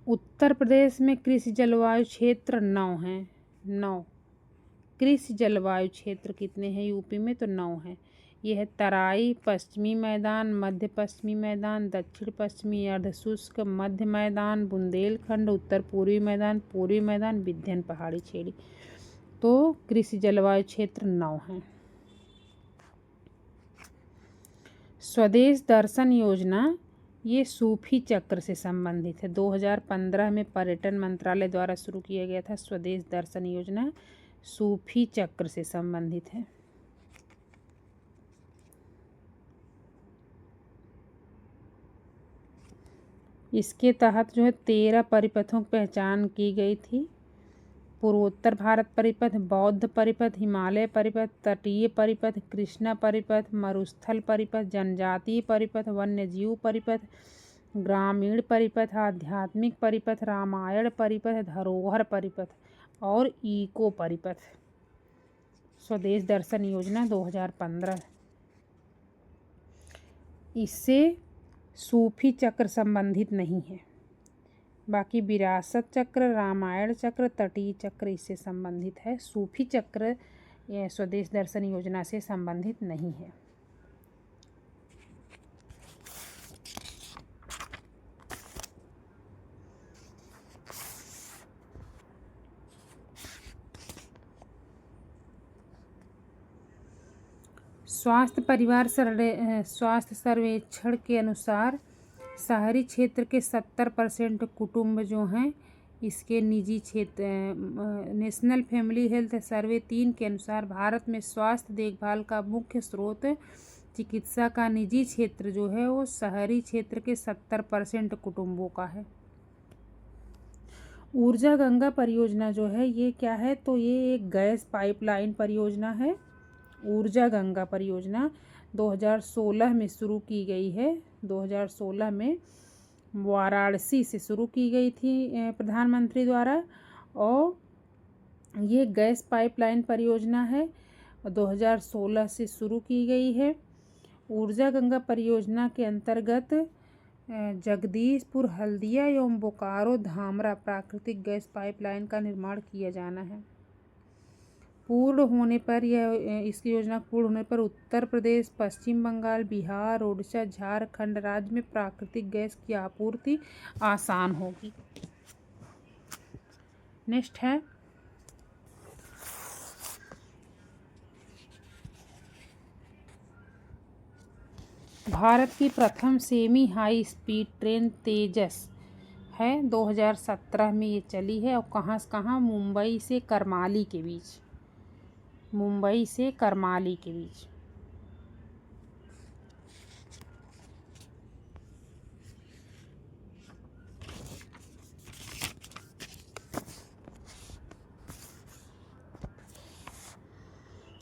उत्तर प्रदेश में कृषि जलवायु क्षेत्र 9 हैं। 9 कृषि जलवायु क्षेत्र कितने हैं यूपी में? तो 9 हैं। ये है तराई, पश्चिमी मैदान, मध्य पश्चिमी मैदान, दक्षिण पश्चिमी अर्धशुष्क, मध्य मैदान, बुंदेलखंड, उत्तर पूर्वी मैदान, पूर्वी मैदान, विंध्य पहाड़ी क्षेत्र। तो कृषि जलवायु क्षेत्र 9 हैं। स्वदेश दर्शन योजना ये सूफी चक्र से संबंधित है। 2015 में पर्यटन मंत्रालय द्वारा शुरू किया गया था। स्वदेश दर्शन योजना सूफी चक्र से संबंधित है। इसके तहत जो है 13 परिपथों की पहचान की गई थी। पूर्वोत्तर भारत परिपथ, बौद्ध परिपथ, हिमालय परिपथ, तटीय परिपथ, कृष्णा परिपथ, मरुस्थल परिपथ, जनजातीय परिपथ, वन्यजीव परिपथ, ग्रामीण परिपथ, आध्यात्मिक परिपथ, रामायण परिपथ, धरोहर परिपथ और इको परिपथ। स्वदेश दर्शन योजना 2015। इससे सूफी चक्र संबंधित नहीं है। बाकी विरासत चक्र, रामायण चक्र, तटीय चक्र इससे संबंधित है। सूफी चक्र स्वदेश दर्शन योजना से संबंधित नहीं है। स्वास्थ्य सर्वेक्षण के अनुसार शहरी क्षेत्र के 70% कुटुंब जो हैं इसके निजी क्षेत्र नेशनल फैमिली हेल्थ सर्वे 3 के अनुसार भारत में स्वास्थ्य देखभाल का मुख्य स्रोत चिकित्सा का निजी क्षेत्र जो है वो शहरी क्षेत्र के 70% कुटुंबों का है। ऊर्जा गंगा परियोजना जो है ये क्या है, तो ये एक गैस पाइपलाइन परियोजना है। ऊर्जा गंगा परियोजना 2016 में शुरू की गई है। 2016 में वाराणसी से शुरू की गई थी प्रधानमंत्री द्वारा, और ये गैस पाइपलाइन परियोजना है, 2016 से शुरू की गई है। ऊर्जा गंगा परियोजना के अंतर्गत जगदीशपुर, हल्दिया एवं बोकारो धामरा प्राकृतिक गैस पाइपलाइन का निर्माण किया जाना है। पूर्ण होने पर इसकी योजना पूर्ण होने पर उत्तर प्रदेश, पश्चिम बंगाल, बिहार, ओडिशा, झारखंड राज्य में प्राकृतिक गैस की आपूर्ति आसान होगी। नेक्स्ट है भारत की प्रथम सेमी हाई स्पीड ट्रेन तेजस है। 2017 में ये चली है, और कहाँ से कहाँ, मुंबई से करमाली के बीच, मुंबई से करमाली के बीच।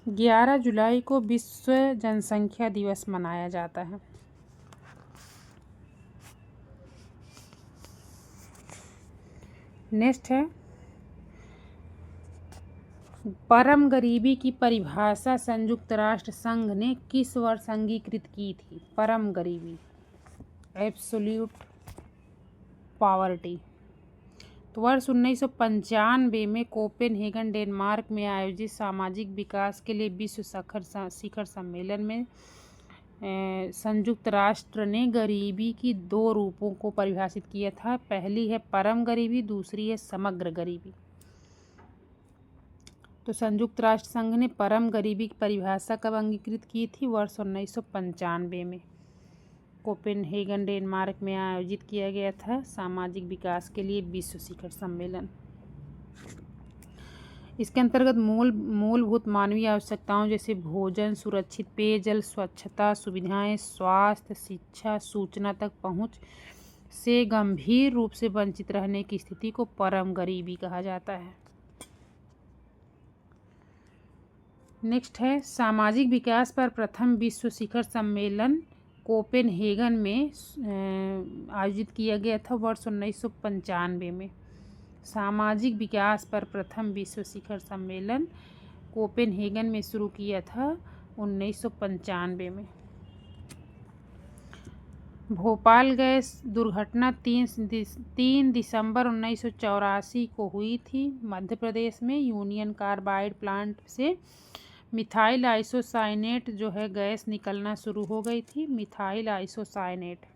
ग्यारह जुलाई को विश्व जनसंख्या दिवस मनाया जाता है। नेक्स्ट है परम गरीबी की परिभाषा संयुक्त राष्ट्र संघ ने किस वर्ष अंगीकृत की थी? परम गरीबी, एब्सोल्यूट पॉवर्टी, तो वर्ष 1995 में कोपेनहेगन डेनमार्क में आयोजित सामाजिक विकास के लिए विश्व शिखर सम्मेलन में संयुक्त राष्ट्र ने गरीबी की 2 रूपों को परिभाषित किया था। पहली है परम गरीबी, दूसरी है समग्र गरीबी। तो संयुक्त राष्ट्र संघ ने परम गरीबी की परिभाषा कब अंगीकृत की थी? वर्ष 1995 में कोपेनहेगन डेनमार्क में आयोजित किया गया था सामाजिक विकास के लिए विश्व शिखर सम्मेलन। इसके अंतर्गत मूलभूत मानवीय आवश्यकताओं जैसे भोजन, सुरक्षित पेयजल, स्वच्छता, सुविधाएं, स्वास्थ्य, शिक्षा, सूचना तक पहुंच से गंभीर रूप से वंचित रहने की स्थिति को परम गरीबी कहा जाता है। नेक्स्ट है सामाजिक विकास पर प्रथम विश्व शिखर सम्मेलन कोपेनहेगन में आयोजित किया गया था वर्ष 1995 में। सामाजिक विकास पर प्रथम विश्व शिखर सम्मेलन कोपेनहेगन में शुरू किया था 1995 में। भोपाल गैस दुर्घटना 3 दिसंबर 1984 को हुई थी। मध्य प्रदेश में यूनियन कार्बाइड प्लांट से मिथाइल आइसोसाइनेट जो है गैस निकलना शुरू हो गई थी। Methyl isocyanate